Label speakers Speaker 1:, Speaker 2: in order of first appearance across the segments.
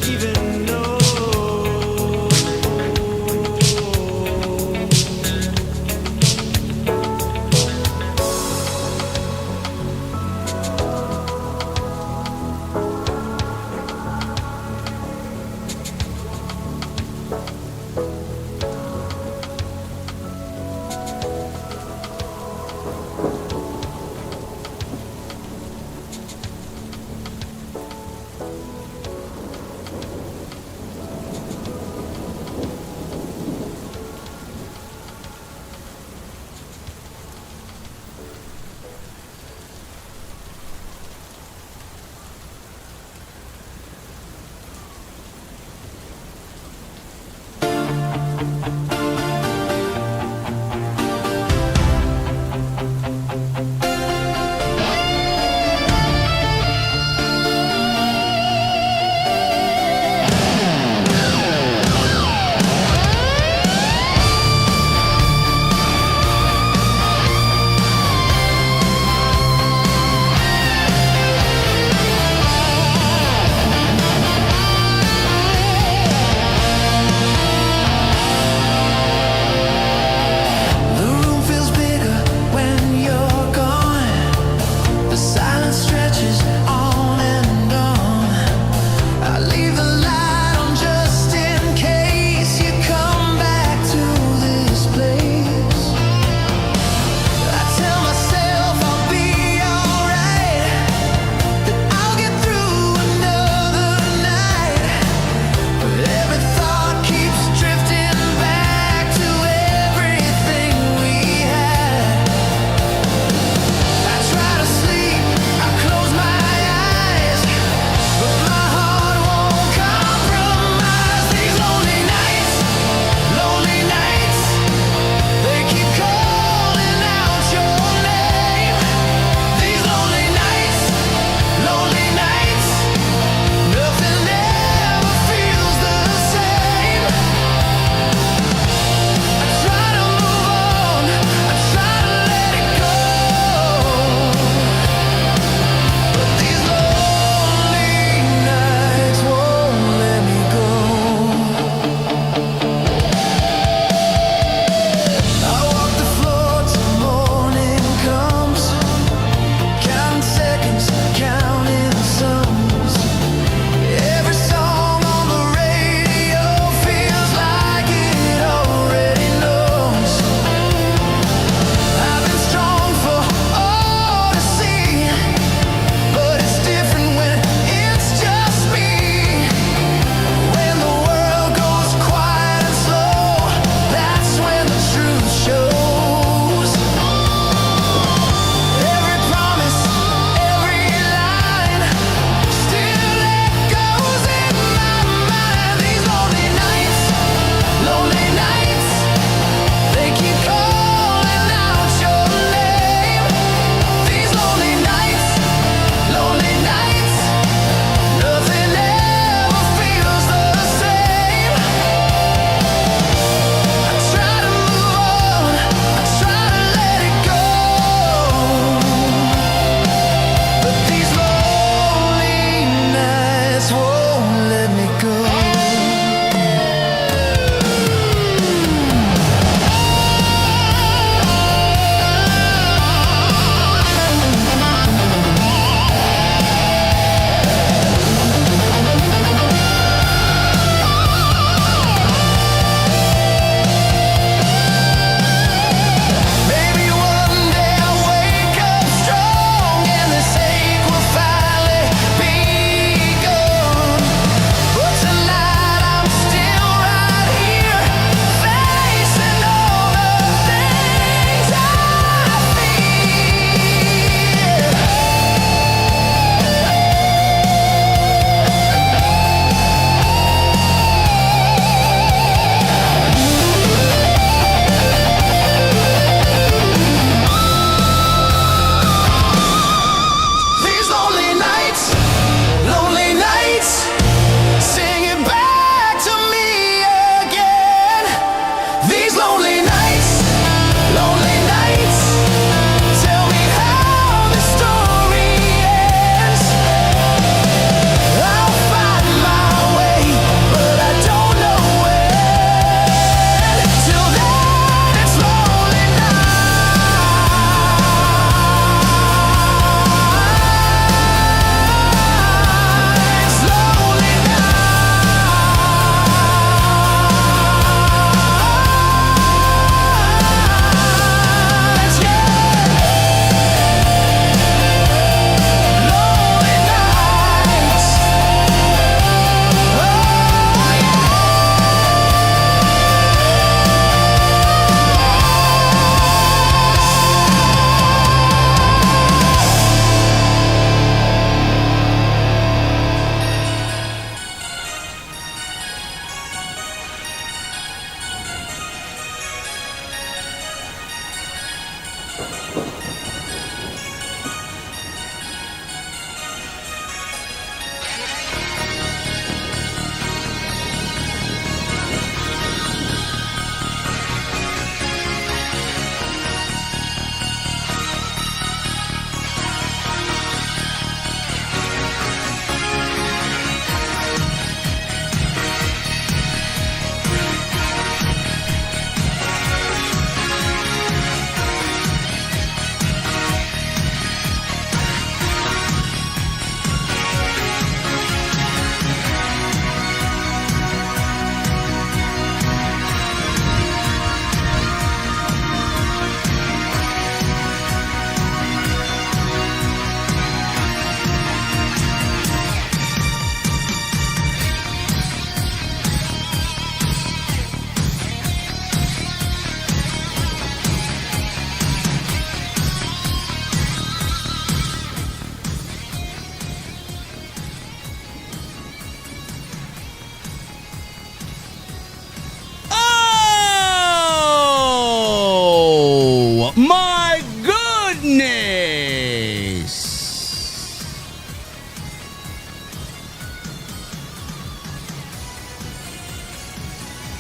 Speaker 1: even know.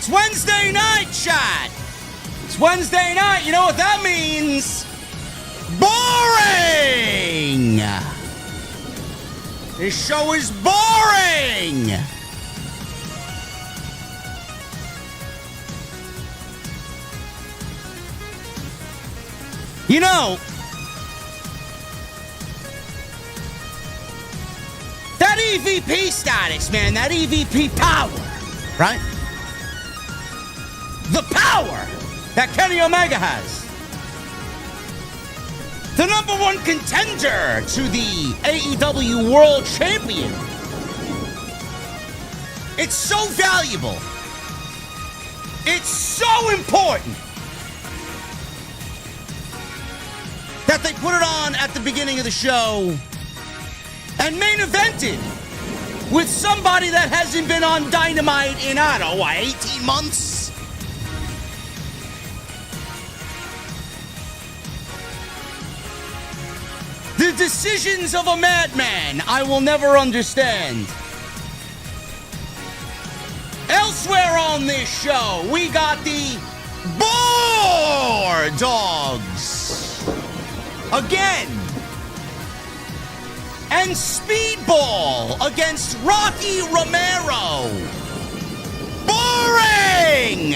Speaker 1: It's Wednesday night, chat. It's Wednesday night. You know what that means? Boring. This show is boring. You know, that EVP status, man, that EVP power, right? The power that Kenny Omega has. The number one contender to the AEW World Champion. It's so valuable. It's so important that they put it on at the beginning of the show and main evented with somebody that hasn't been on Dynamite in, 18 months? The decisions of a madman I will never understand. Elsewhere on this show, we got the Boar Dogs. Again. And Speedball against Rocky Romero. Boring!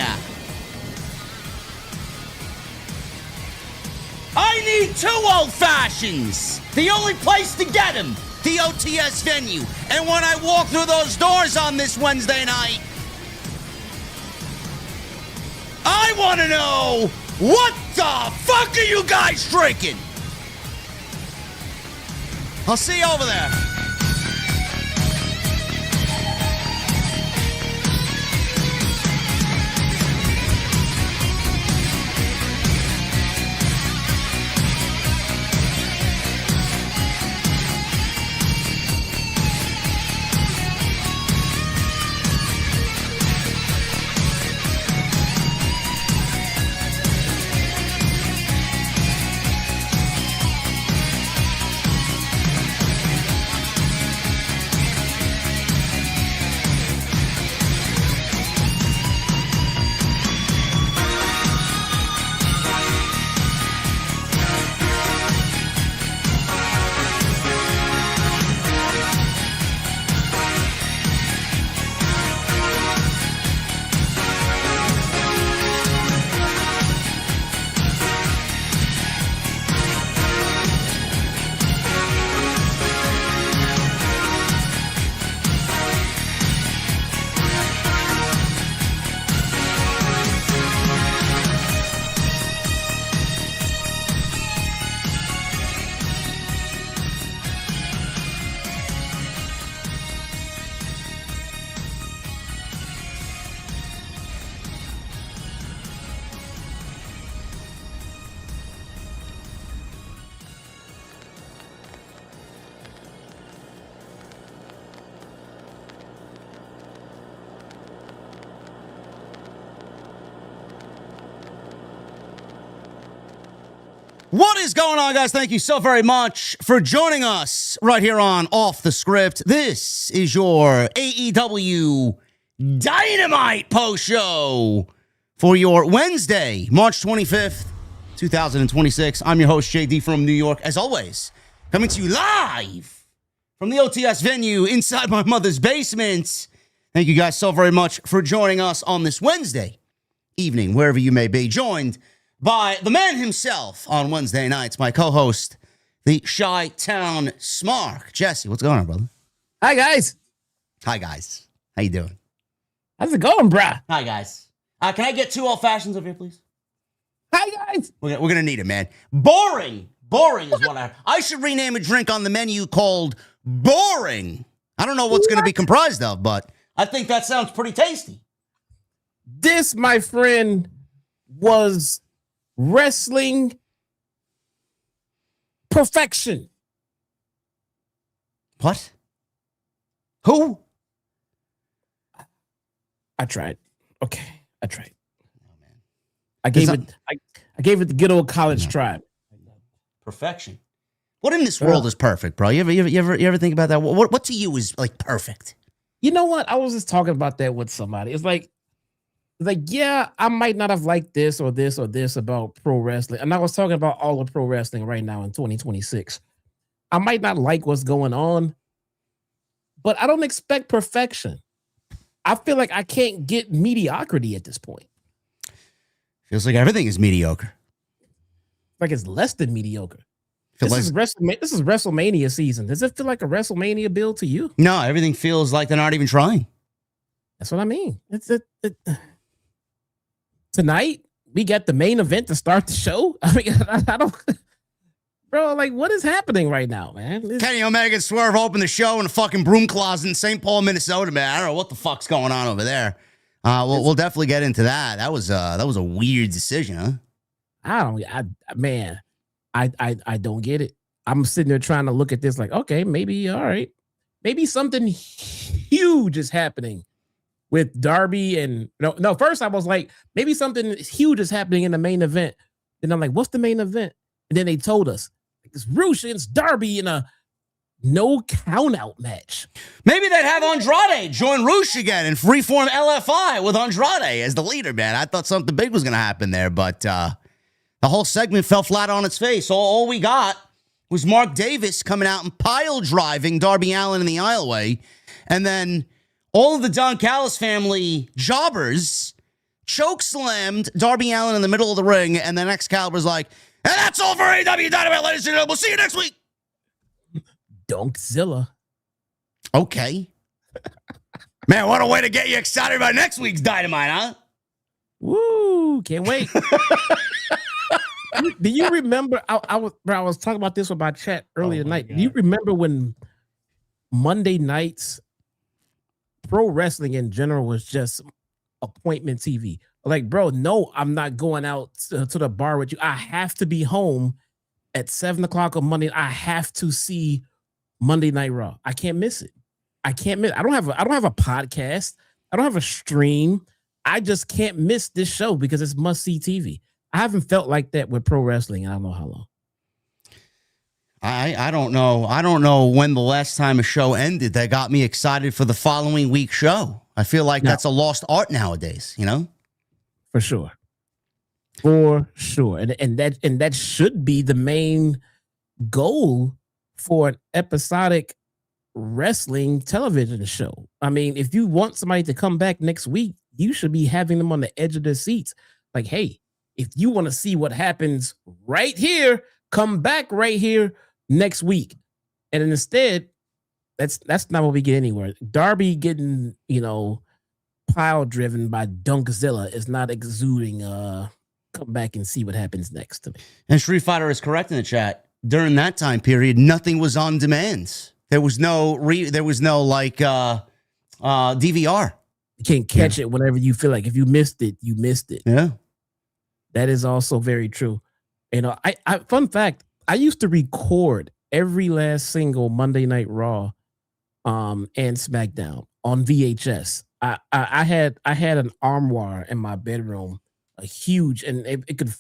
Speaker 1: I need 2 old fashions. The only place to get them, the OTS venue. And when I walk through those doors on this Wednesday night, I want to know, what the fuck are you guys drinking? I'll see you over there. What is going on, guys? Thank you so very much for joining us right here on Off the Script. This is your AEW Dynamite post show for your Wednesday, March 25th, 2026. I'm your host, JD from New York, as always, coming to you live from the OTS venue inside my mother's basement. Thank you guys so very much for joining us on this Wednesday evening, wherever you may be, joined by the man himself on Wednesday nights, my co-host, the Chi-Town Smark. Jesse, what's going on, brother?
Speaker 2: Hi, guys.
Speaker 1: Hi, guys. How you doing?
Speaker 2: How's it going, brah?
Speaker 1: Hi, guys. Can I get 2 old fashions over here, please?
Speaker 2: Hi, guys.
Speaker 1: We're gonna need it, man. Boring. Boring is what I should rename a drink on the menu called Boring. I don't know what's going to be comprised of, but I think that sounds pretty tasty.
Speaker 2: This, my friend, was wrestling perfection.
Speaker 1: What? Who?
Speaker 2: I tried. Okay, I tried.
Speaker 1: Oh, man.
Speaker 2: I gave it the good old college try.
Speaker 1: Perfection. What in this world is perfect, bro? You ever think about that? What to you is like perfect?
Speaker 2: You know what? I was just talking about that with somebody. It's like like, yeah, I might not have liked this or this or this about pro wrestling. And I was talking about all of pro wrestling right now in 2026. I might not like what's going on, but I don't expect perfection. I feel like I can't get mediocrity at this point.
Speaker 1: Feels like everything is mediocre.
Speaker 2: Like it's less than mediocre. This is WrestleMania season. Does it feel like a WrestleMania build to you?
Speaker 1: No, everything feels like they're not even trying.
Speaker 2: That's what I mean. Tonight, we got the main event to start the show. I mean, I don't... Bro, like, what is happening right now, man?
Speaker 1: Kenny Omega and Swerve opened the show in a fucking broom closet in St. Paul, Minnesota, man. I don't know what the fuck's going on over there. We'll definitely get into that. That was a weird decision, huh?
Speaker 2: I don't get it. I'm sitting there trying to look at this like, okay, maybe, all right. Maybe something huge is happening with Darby and no, first I was like, maybe something huge is happening in the main event. Then I'm like, what's the main event? And then they told us it's Roosh against Darby in a no count out match.
Speaker 1: Maybe they'd have Andrade join Roosh again and freeform LFI with Andrade as the leader, man. I thought something big was going to happen there, but the whole segment fell flat on its face. All we got was Mark Davis coming out and pile driving Darby Allin in the aisleway. And then all of the Don Callis family jobbers choke slammed Darby Allin in the middle of the ring. And then Excalibur's like, and that's all for AEW Dynamite, ladies and gentlemen. We'll see you next week.
Speaker 2: Donkzilla.
Speaker 1: Okay. Man, what a way to get you excited about next week's Dynamite, huh?
Speaker 2: Woo, can't wait. Do you remember? I was talking about this with my chat earlier tonight. Do you remember when Monday nights, pro wrestling in general was just appointment TV? Like, bro, no, I'm not going out to the bar with you. I have to be home at 7:00 on Monday. I have to see Monday Night Raw. I can't miss it. I can't miss. I don't have a podcast. I don't have a stream. I just can't miss this show because it's must see TV. I haven't felt like that with pro wrestling. I don't know how long.
Speaker 1: I don't know. I don't know when the last time a show ended that got me excited for the following week's show. I feel like that's a lost art nowadays, you know?
Speaker 2: For sure. For sure. And that should be the main goal for an episodic wrestling television show. I mean, if you want somebody to come back next week, you should be having them on the edge of their seats. Like, hey, if you want to see what happens right here, come back right here next week. And instead, that's not what we get anywhere. Darby getting, pile driven by Dunkzilla is not exuding come back and see what happens next to me.
Speaker 1: And Street Fighter is correct in the chat. During that time period, nothing was on demand. There was no DVR.
Speaker 2: You can't catch it whenever you feel like. If you missed it, you missed it.
Speaker 1: Yeah.
Speaker 2: That is also very true. I fun fact, I used to record every last single Monday Night Raw and SmackDown on VHS. I had an armoire in my bedroom, a huge, and it could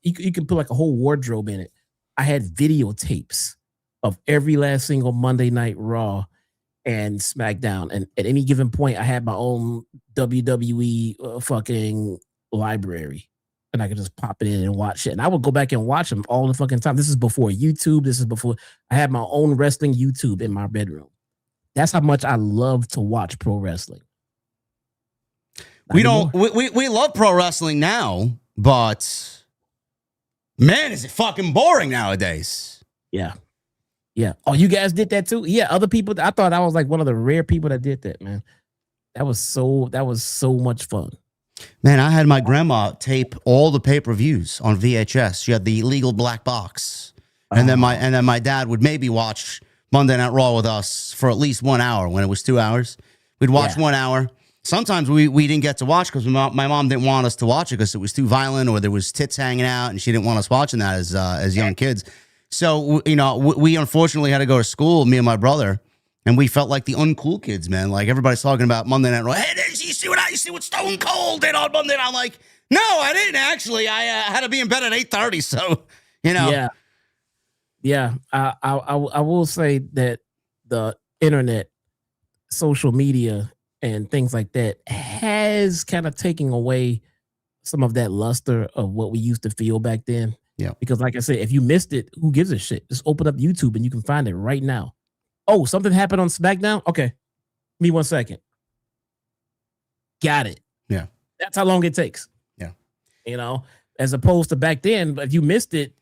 Speaker 2: you could put like a whole wardrobe in it. I had videotapes of every last single Monday Night Raw and SmackDown, and at any given point, I had my own WWE fucking library, and I could just pop it in and watch it. And I would go back and watch them all the fucking time. This is before YouTube. This is before I had my own wrestling YouTube in my bedroom. That's how much I love to watch pro wrestling.
Speaker 1: We love pro wrestling now, but man, is it fucking boring nowadays.
Speaker 2: Yeah. Yeah. Oh, you guys did that too? Yeah. Other people, I thought I was like one of the rare people that did that, man. That was so much fun.
Speaker 1: Man, I had my grandma tape all the pay-per-views on VHS. She had the legal black box. And then my dad would maybe watch Monday Night Raw with us for at least 1 hour. When it was 2 hours, we'd watch 1 hour. Sometimes we didn't get to watch because my mom didn't want us to watch it because it was too violent or there was tits hanging out, and she didn't want us watching that as young kids. So, we unfortunately had to go to school, me and my brother, and we felt like the uncool kids, man. Like, everybody's talking about Monday Night Raw. Hey, you see what Stone Cold did on Monday Night? I'm like, no, I didn't actually. I had to be in bed at 8:30, so,
Speaker 2: Yeah. Yeah. I will say that the internet, social media, and things like that has kind of taken away some of that luster of what we used to feel back then.
Speaker 1: Yeah.
Speaker 2: Because like I said, if you missed it, who gives a shit? Just open up YouTube and you can find it right now. Oh, something happened on SmackDown? Okay. Give me 1 second. Got it.
Speaker 1: Yeah.
Speaker 2: That's how long it takes.
Speaker 1: Yeah.
Speaker 2: You know, as opposed to back then, but if you missed it,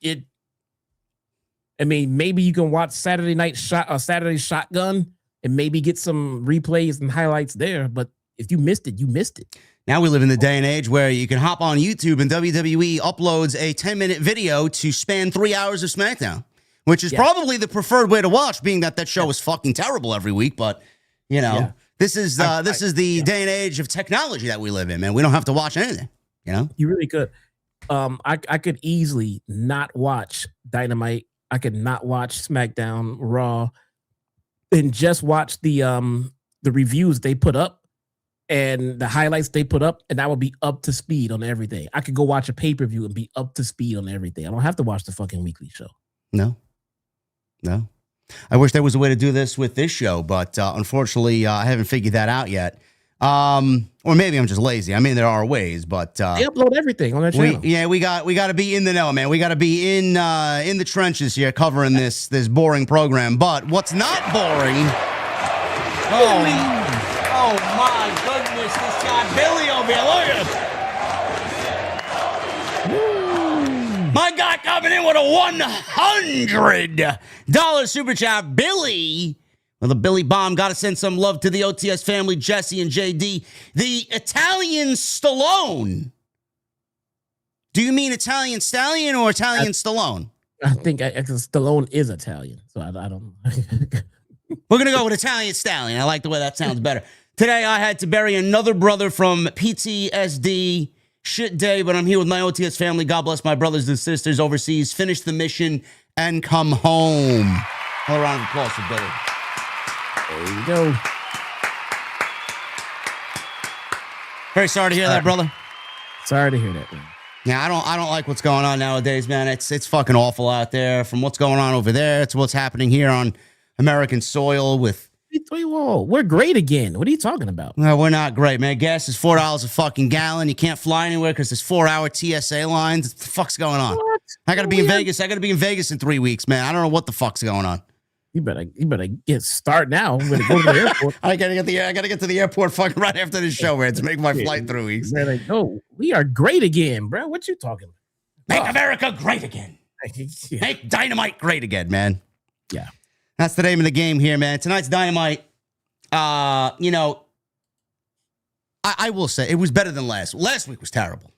Speaker 2: maybe you can watch Saturday Shotgun and maybe get some replays and highlights there. But if you missed it, you missed it.
Speaker 1: Now we live in the day and age where you can hop on YouTube and WWE uploads a 10-minute video to span 3 hours of SmackDown, which is probably the preferred way to watch, being that show is fucking terrible every week. But, you know, this is the day and age of technology that we live in, man. We don't have to watch anything, you know?
Speaker 2: You really could. I could easily not watch Dynamite. I could not watch SmackDown, Raw, and just watch the reviews they put up and the highlights they put up, and I would be up to speed on everything. I could go watch a pay-per-view and be up to speed on everything. I don't have to watch the fucking weekly show.
Speaker 1: No. I wish there was a way to do this with this show, but unfortunately, I haven't figured that out yet. Or maybe I'm just lazy. I mean, there are ways, but
Speaker 2: they upload everything on their channel.
Speaker 1: We got to be in the know, man. We got to be in the trenches here, covering this boring program. But what's not boring? Oh my goodness, this guy Billy over here. Look at him. My guy coming in with a $100 super chat, Billy. Well, the Billy Bomb, got to send some love to the OTS family, Jesse and JD. The Italian Stallone. Do you mean Italian Stallion or Italian Stallone?
Speaker 2: I think Stallone is Italian, so I don't.
Speaker 1: We're going to go with Italian Stallion. I like the way that sounds better. Today, I had to bury another brother from PTSD. Shit day, but I'm here with my OTS family. God bless my brothers and sisters overseas. Finish the mission and come home. A round of applause for Billy.
Speaker 2: There you go.
Speaker 1: Very sorry to hear that, brother.
Speaker 2: Sorry to hear that, man.
Speaker 1: Yeah, I don't like what's going on nowadays, man. It's fucking awful out there. From what's going on over there to what's happening here on American soil with.
Speaker 2: Whoa, we're great again. What are you talking about?
Speaker 1: No, we're not great, man. Gas is $4 a fucking gallon. You can't fly anywhere because there's 4-hour TSA lines. What the fuck's going on?
Speaker 2: What?
Speaker 1: I gotta be in Vegas. I gotta be in Vegas in 3 weeks, man. I don't know what the fuck's going on.
Speaker 2: You better get start now. I'm gonna go to the airport.
Speaker 1: I gotta get to the airport fucking right after this show, man, to make my flight 3 weeks.
Speaker 2: No, we are great again, bro. What you talking about?
Speaker 1: Make America great again. Make Dynamite great again, man.
Speaker 2: Yeah.
Speaker 1: That's the name of the game here, man. Tonight's Dynamite, I will say it was better than last. Last week was terrible.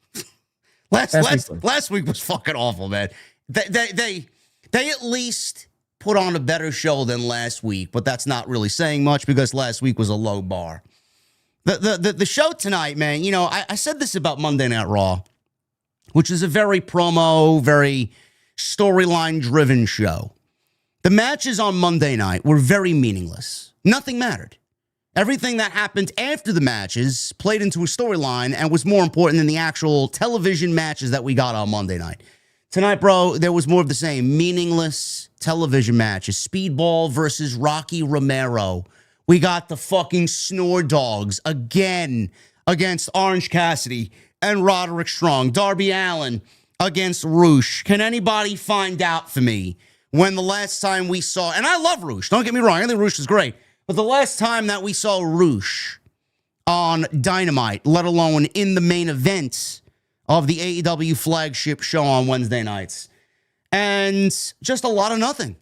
Speaker 1: Last week was fucking awful, man. They at least put on a better show than last week, but that's not really saying much because last week was a low bar. The show tonight, man, I said this about Monday Night Raw, which is a very promo, very storyline-driven show. The matches on Monday night were very meaningless. Nothing mattered. Everything that happened after the matches played into a storyline and was more important than the actual television matches that we got on Monday night. Tonight, bro, there was more of the same meaningless television matches. Speedball versus Rocky Romero. We got the fucking Snore Dogs again against Orange Cassidy and Roderick Strong. Darby Allin against Roosh. Can anybody find out for me when the last time we saw, and I love Roosh, don't get me wrong, I think Roosh is great, but the last time that we saw Roosh on Dynamite, let alone in the main event of the AEW flagship show on Wednesday nights, and just a lot of nothing.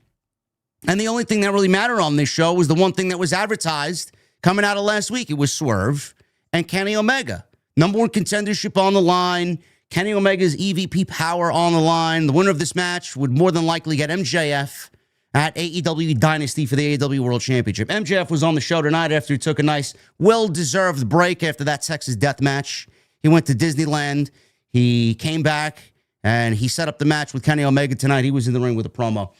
Speaker 1: And the only thing that really mattered on this show was the one thing that was advertised coming out of last week. It was Swerve and Kenny Omega. Number one contendership on the line. Kenny Omega's EVP power on the line. The winner of this match would more than likely get MJF at AEW Dynasty for the AEW World Championship. MJF was on the show tonight after he took a nice, well-deserved break after that Texas death match. He went to Disneyland. He came back, and he set up the match with Kenny Omega tonight. He was in the ring with a promo.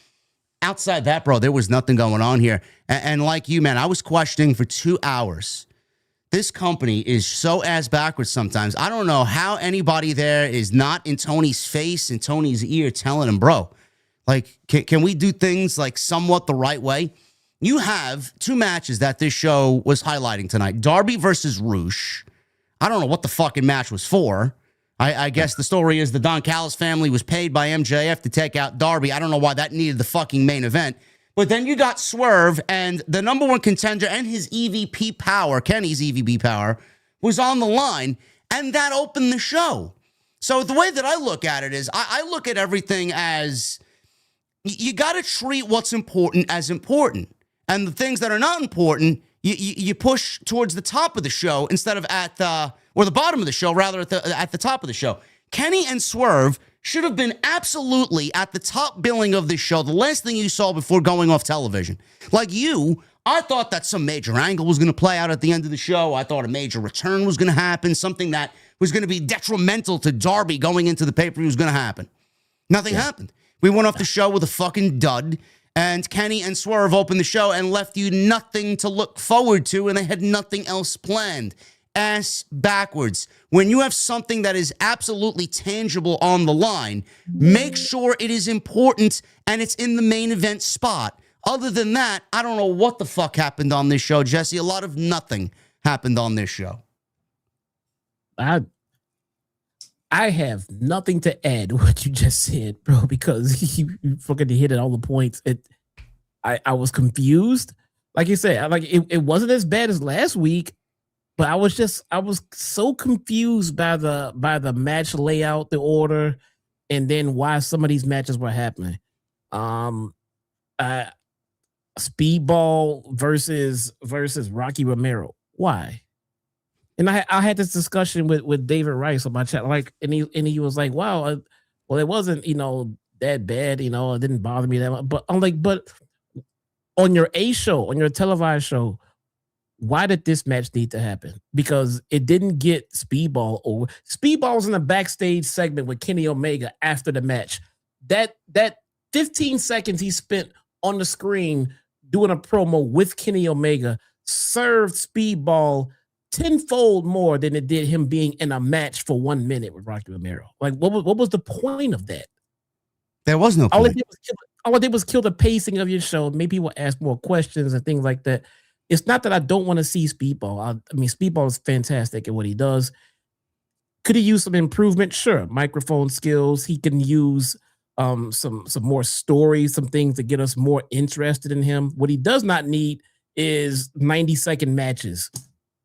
Speaker 1: Outside that, bro, there was nothing going on here. And like you, man, I was questioning for 2 hours. This company is so ass backwards sometimes. I don't know how anybody there is not in Tony's face and Tony's ear telling him, bro, like, can we do things like somewhat the right way? you have two matches that this show was highlighting tonight. Darby versus Roosh. I don't know what the fucking match was for. I guess the story is the Don Callis family was paid by MJF to take out Darby. I don't know why that needed the fucking main event. But then you got Swerve, and the number one contender and his EVP power, Kenny's EVP power, was on the line, and that opened the show. So the way that I look at it is I look at everything as you got to treat what's important as important. And the things that are not important, you push towards the top of the show instead of at the bottom of the show, rather at the top of the show. Kenny and Swerve should have been absolutely at the top billing of this show, the last thing you saw before going off television. Like you, I thought that some major angle was going to play out at the end of the show. I thought a major return was going to happen, something that was going to be detrimental to Darby going into the pay-per-view was going to happen. Nothing happened. We went off the show with a fucking dud, and Kenny and Swerve opened the show and left you nothing to look forward to, and they had nothing else planned. Ass backwards. When you have something that is absolutely tangible on the line, make sure it is important and it's in the main event spot. Other than that, I don't know what the fuck happened on this show, Jesse. A lot of nothing happened on this show.
Speaker 2: I have nothing to add to what you just said, bro, because you fucking hit it all the points. I was confused. Like you said, it wasn't as bad as last week. But I was so confused by the match layout, the order, and then why some of these matches were happening. Speedball versus Rocky Romero. Why? And I had this discussion with David Rice on my chat, and he was like, "Wow, well, it wasn't that bad, it didn't bother me that much." But I'm like, but on your show, on your televised show, why did this match need to happen? Because it didn't get Speedball over. Speedball's in the backstage segment with Kenny Omega after the match. That 15 seconds he spent on the screen doing a promo with Kenny Omega served Speedball tenfold more than it did him being in a match for 1 minute with Rocky Romero. Like, what was the point of that?
Speaker 1: There was no point.
Speaker 2: All it did was kill the pacing of your show. Maybe people ask more questions and things like that. It's not that I don't want to see Speedball. I mean, Speedball is fantastic at what he does. Could he use some improvement? Sure. Microphone skills. He can use some more stories, some things to get us more interested in him. What he does not need is 90-second matches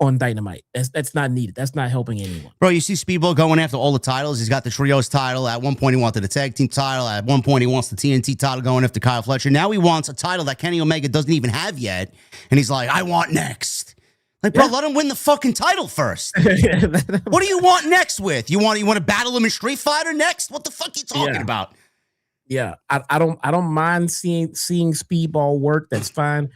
Speaker 2: on Dynamite. That's not needed. That's not helping anyone.
Speaker 1: Bro, you see Speedball going after all the titles. He's got the Trios title. At one point, he wanted the tag team title. At one point, he wants the TNT title going after Kyle Fletcher. Now he wants a title that Kenny Omega doesn't even have yet. And he's like, I want next. Like, bro, let him win the fucking title first. What do you want next with? You want to battle him in Street Fighter next? What the fuck are you talking about?
Speaker 2: Yeah, I don't mind seeing Speedball work. That's fine.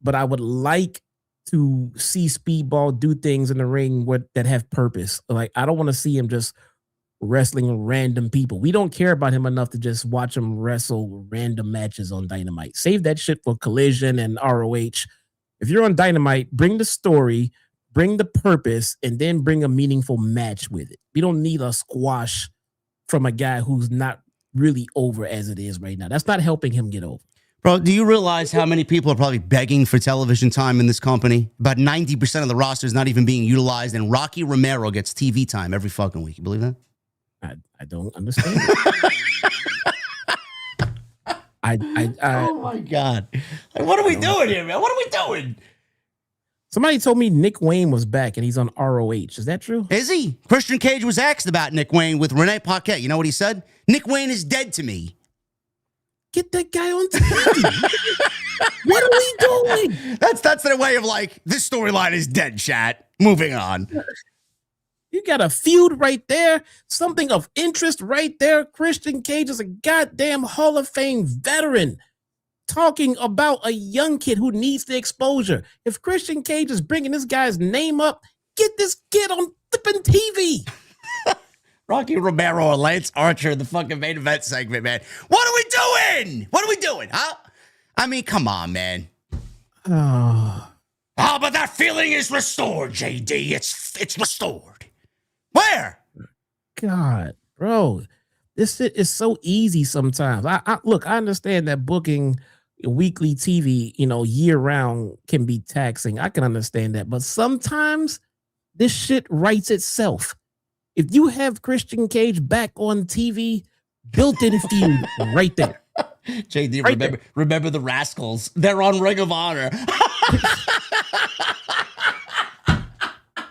Speaker 2: But I would like to see Speedball do things in the ring that have purpose. Like, I don't want to see him just wrestling random people. We don't care about him enough to just watch him wrestle random matches on Dynamite. Save that shit for Collision and ROH. If you're on Dynamite, bring the story, bring the purpose, and then bring a meaningful match with it. We don't need a squash from a guy who's not really over as it is right now. That's not helping him get over.
Speaker 1: Bro, do you realize how many people are probably begging for television time in this company? About 90% of the roster is not even being utilized, and Rocky Romero gets TV time every fucking week. You believe that?
Speaker 2: I don't understand.
Speaker 1: Oh my God. Like, what are we doing here, man? What are we doing?
Speaker 2: Somebody told me Nick Wayne was back and he's on ROH. Is that true?
Speaker 1: Is he? Christian Cage was asked about Nick Wayne with Renee Paquette. You know what he said? Nick Wayne is dead to me.
Speaker 2: Get that guy on TV. What are we doing?
Speaker 1: That's their way of like, this storyline is dead, chat. Moving on.
Speaker 2: You got a feud right there. Something of interest right there. Christian Cage is a goddamn Hall of Fame veteran talking about a young kid who needs the exposure. If Christian Cage is bringing this guy's name up, get this kid on flipping TV.
Speaker 1: Rocky Romero or Lance Archer in the fucking main event segment, man. What are we doing? What are we doing, huh? I mean, come on, man. Oh, but that feeling is restored, JD. It's restored. Where?
Speaker 2: God, bro. This shit is so easy sometimes. Look, I understand that booking weekly TV, year round can be taxing. I can understand that. But sometimes this shit writes itself. If you have Christian Cage back on TV, built-in feud right there.
Speaker 1: JD, right remember the Rascals? They're on Ring of Honor. Are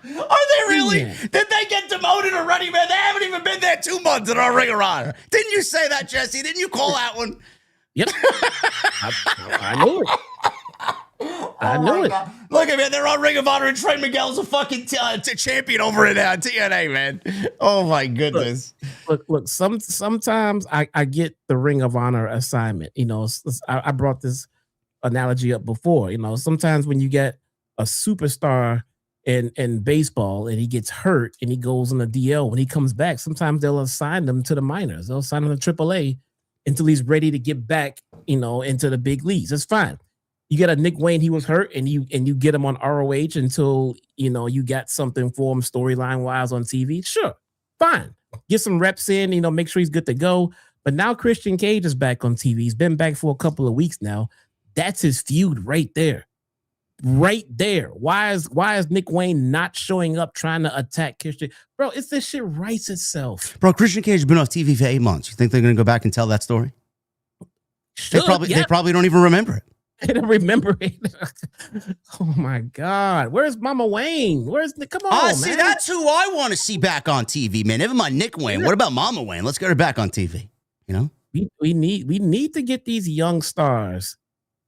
Speaker 1: they really? Yeah. Did they get demoted already, man? They haven't even been there 2 months in our Ring of Honor. Didn't you say that, Jesse? Didn't you call that one?
Speaker 2: Yep. I knew it. I knew it.
Speaker 1: God. Look at me, they're on Ring of Honor, and Trey Miguel's a fucking champion over in TNA, man. Oh my goodness.
Speaker 2: Look. Sometimes I get the Ring of Honor assignment. I brought this analogy up before. Sometimes when you get a superstar in baseball and he gets hurt and he goes on the DL, when he comes back, sometimes they'll assign them to the minors. They'll assign him to AAA until he's ready to get back, into the big leagues. That's fine. You get a Nick Wayne, he was hurt, and you get him on ROH until you got something for him storyline wise on TV. Sure, fine. Get some reps in, make sure he's good to go. But now Christian Cage is back on TV. He's been back for a couple of weeks now. That's his feud right there. Right there. Why is Nick Wayne not showing up trying to attack Christian? Bro, it's this shit writes itself.
Speaker 1: Bro, Christian Cage has been off TV for 8 months. You think they're going to go back and tell that story? They probably don't even remember it.
Speaker 2: I don't remember it. Oh my God. Where's Mama Wayne? Come on, man.
Speaker 1: See, that's who I want to see back on TV, man. Never mind Nick Wayne. What about Mama Wayne? Let's get her back on TV.
Speaker 2: We need to get these young stars.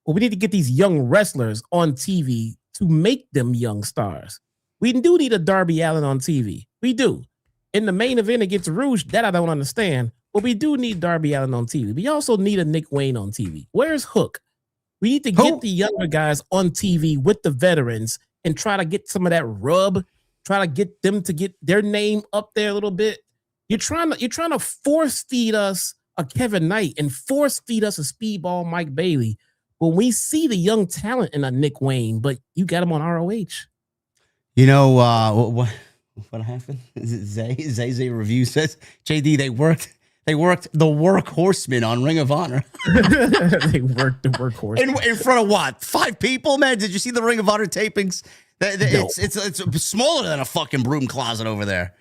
Speaker 2: Well, we need to get these young wrestlers on TV to make them young stars. We do need a Darby Allin on TV. We do. In the main event against Rouge, that I don't understand. But we do need Darby Allin on TV. We also need a Nick Wayne on TV. Where's Hook? We need to get the younger guys on TV with the veterans and try to get some of that rub. Try to get them to get their name up there a little bit. You're trying to force feed us a Kevin Knight and force feed us a Speedball Mike Bailey when we see the young talent in a Nick Wayne, but you got him on ROH.
Speaker 1: What happened? Zay Review says, JD, they worked the Workhorsemen on Ring of Honor.
Speaker 2: They worked the Workhorsemen.
Speaker 1: In front of what? 5 people, man? Did you see the Ring of Honor tapings? It's smaller than a fucking broom closet over there.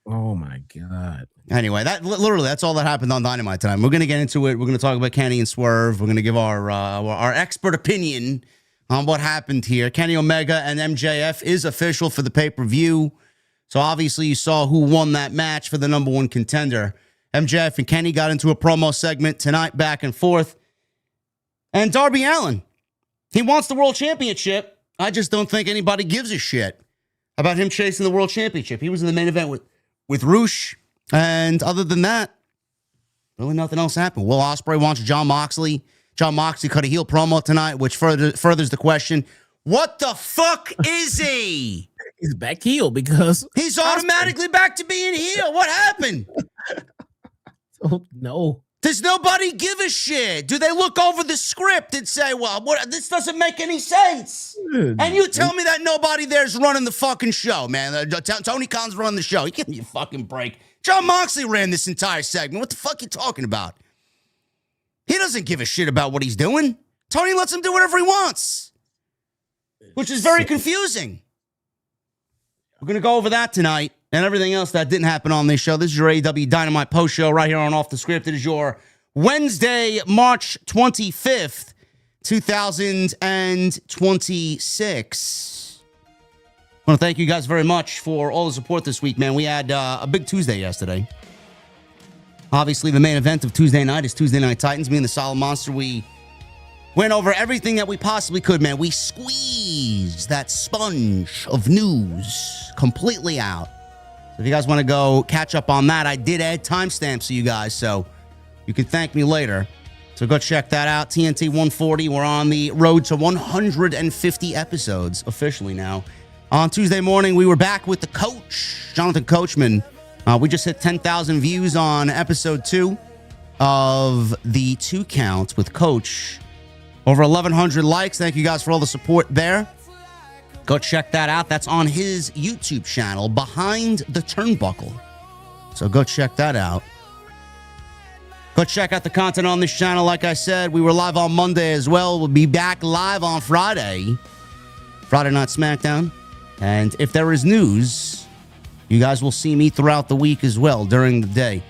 Speaker 2: Oh my God.
Speaker 1: Anyway, that's all that happened on Dynamite tonight. We're going to get into it. We're going to talk about Kenny and Swerve. We're going to give our expert opinion on what happened here. Kenny Omega and MJF is official for the pay-per-view. So obviously you saw who won that match for the number 1 contender. MJF and Kenny got into a promo segment tonight, back and forth. And Darby Allin, he wants the World Championship. I just don't think anybody gives a shit about him chasing the World Championship. He was in the main event with Roosh. And other than that, really nothing else happened. Will Ospreay wants Jon Moxley. Jon Moxley cut a heel promo tonight, which furthers the question, what the fuck is he?
Speaker 2: He's back heel because
Speaker 1: he's automatically back to being heel. What happened?
Speaker 2: Oh, no.
Speaker 1: Does nobody give a shit? Do they look over the script and say, well, this doesn't make any sense? And you tell me that nobody there's running the fucking show, man. Tony Khan's running the show. You give me a fucking break. Jon Moxley ran this entire segment. What the fuck are you talking about? He doesn't give a shit about what he's doing. Tony lets him do whatever he wants, which is very confusing. We're going to go over that tonight and everything else that didn't happen on this show. This is your AEW Dynamite post show right here on Off the Script. It is your Wednesday, March 25th, 2026. I want to thank you guys very much for all the support this week, man. We had a big Tuesday yesterday. Obviously, the main event of Tuesday night is Tuesday Night Titans. Me and the Solid Monster, we went over everything that we possibly could, man. We squeezed that sponge of news completely out. So if you guys want to go catch up on that, I did add timestamps to you guys, so you can thank me later. So go check that out. TNT 140. We're on the road to 150 episodes officially now. On Tuesday morning, we were back with the coach, Jonathan Coachman. We just hit 10,000 views on episode 2 of the 2 Count with Coach. Over 1,100 likes. Thank you guys for all the support there. Go check that out. That's on his YouTube channel, Behind the Turnbuckle. So go check that out. But check out the content on this channel. Like I said, we were live on Monday as well. We'll be back live on Friday. Friday Night SmackDown. And if there is news, you guys will see me throughout the week as well during the day.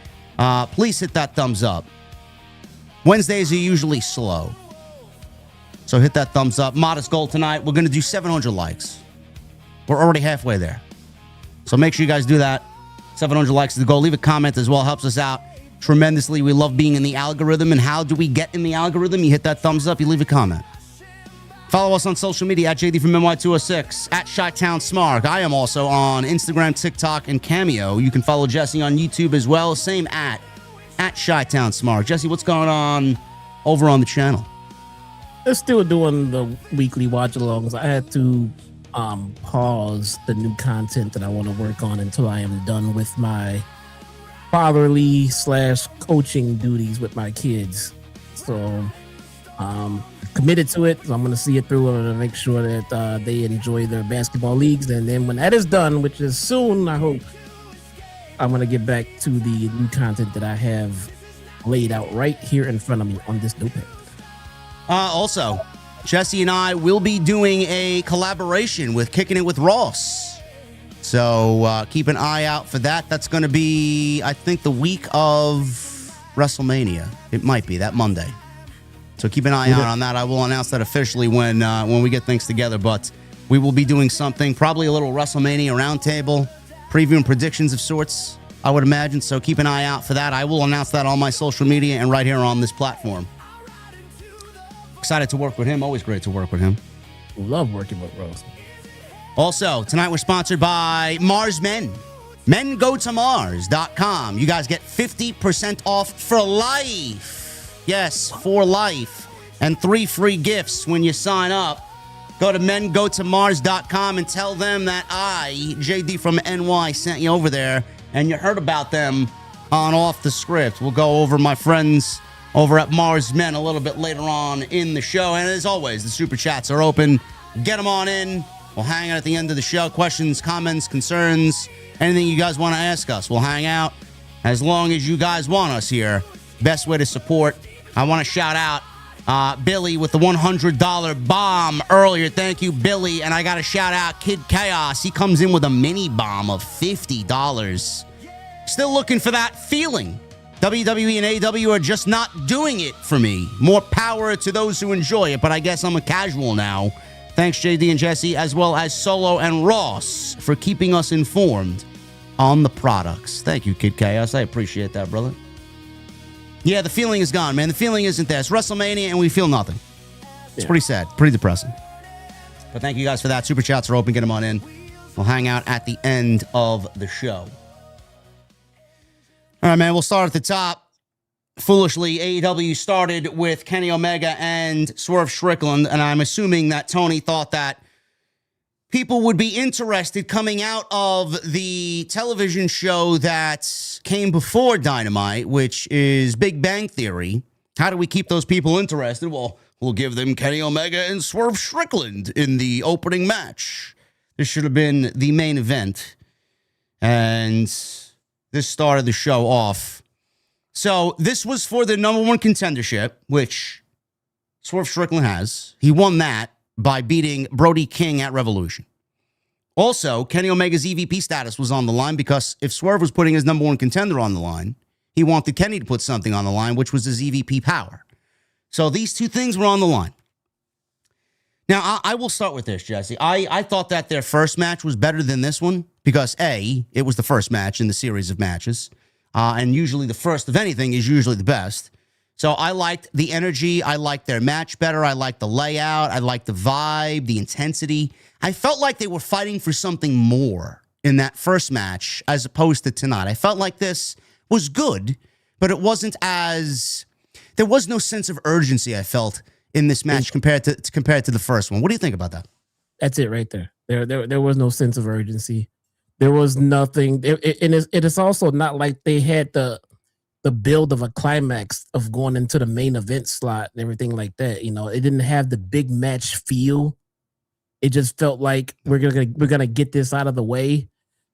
Speaker 1: Please hit that thumbs up. Wednesdays are usually slow. So hit that thumbs up. Modest goal tonight. We're going to do 700 likes. We're already halfway there. So make sure you guys do that. 700 likes is the goal. Leave a comment as well. Helps us out tremendously. We love being in the algorithm. And how do we get in the algorithm? You hit that thumbs up. You leave a comment. Follow us on social media at JD from NY206, at Chi-Town Smark. I am also on Instagram, TikTok, and Cameo. You can follow Jesse on YouTube as well. Same at Chi-Town Smark. Jesse, what's going on over on the channel?
Speaker 2: They're still doing the weekly watch-alongs. I had to pause the new content that I want to work on until I am done with my fatherly / coaching duties with my kids. So committed to it. So I'm going to see it through and make sure that they enjoy their basketball leagues. And then when that is done, which is soon, I hope, I'm going to get back to the new content that I have laid out right here in front of me on this notepad.
Speaker 1: Also, Jesse and I will be doing a collaboration with Kicking It with Ross. So keep an eye out for that. That's going to be, I think, the week of WrestleMania. It might be that Monday. So keep an eye out on that. I will announce that officially when we get things together. But we will be doing something, probably a little WrestleMania roundtable, previewing predictions of sorts, I would imagine. So keep an eye out for that. I will announce that on my social media and right here on this platform. Excited to work with him. Always great to work with him.
Speaker 2: Love working with Rose.
Speaker 1: Also, tonight we're sponsored by Mars Men. MenGoToMars.com. You guys get 50% off for life. Yes, for life. And 3 free gifts when you sign up. Go to MenGoToMars.com and tell them that I, JD from NY, sent you over there. And you heard about them on Off the Script. We'll go over my friends over at Mars Men a little bit later on in the show. And as always, the super chats are open. Get them on in. We'll hang out at the end of the show. Questions, comments, concerns, anything you guys want to ask us. We'll hang out as long as you guys want us here. Best way to support. I want to shout out Billy with the $100 bomb earlier. Thank you, Billy. And I got to shout out Kid Chaos. He comes in with a mini bomb of $50. Still looking for that feeling. WWE and AEW are just not doing it for me. More power to those who enjoy it, but I guess I'm a casual now. Thanks, JD and Jesse, as well as Solo and Ross, for keeping us informed on the products. Thank you, Kid Chaos. I appreciate that, brother. Yeah, the feeling is gone, man. The feeling isn't there. It's WrestleMania, and we feel nothing. It's pretty sad, pretty depressing. But thank you guys for that. Super chats are open. Get them on in. We'll hang out at the end of the show. All right, man, we'll start at the top. Foolishly, AEW started with Kenny Omega and Swerve Strickland, and I'm assuming that Tony thought that people would be interested coming out of the television show that came before Dynamite, which is Big Bang Theory. How do we keep those people interested? Well, we'll give them Kenny Omega and Swerve Strickland in the opening match. This should have been the main event, and this started the show off. So this was for the number 1 contendership, which Swerve Strickland has. He won that by beating Brody King at Revolution. Also, Kenny Omega's EVP status was on the line because if Swerve was putting his number 1 contender on the line, he wanted Kenny to put something on the line, which was his EVP power. So these two things were on the line. Now, I will start with this, Jesse. I thought that their first match was better than this one because, A, it was the first match in the series of matches. And usually the first of anything is usually the best. So I liked the energy. I liked their match better. I liked the layout. I liked the vibe, the intensity. I felt like they were fighting for something more in that first match as opposed to tonight. I felt like this was good, but it wasn't as... There was no sense of urgency, I felt, in this match compared to the first one. What do you think about that?
Speaker 2: That's it right there. There was no sense of urgency. There was nothing. It is also not like they had the build of a climax of going into the main event slot and everything like that. You know, it didn't have the big match feel. It just felt like we're gonna get this out of the way.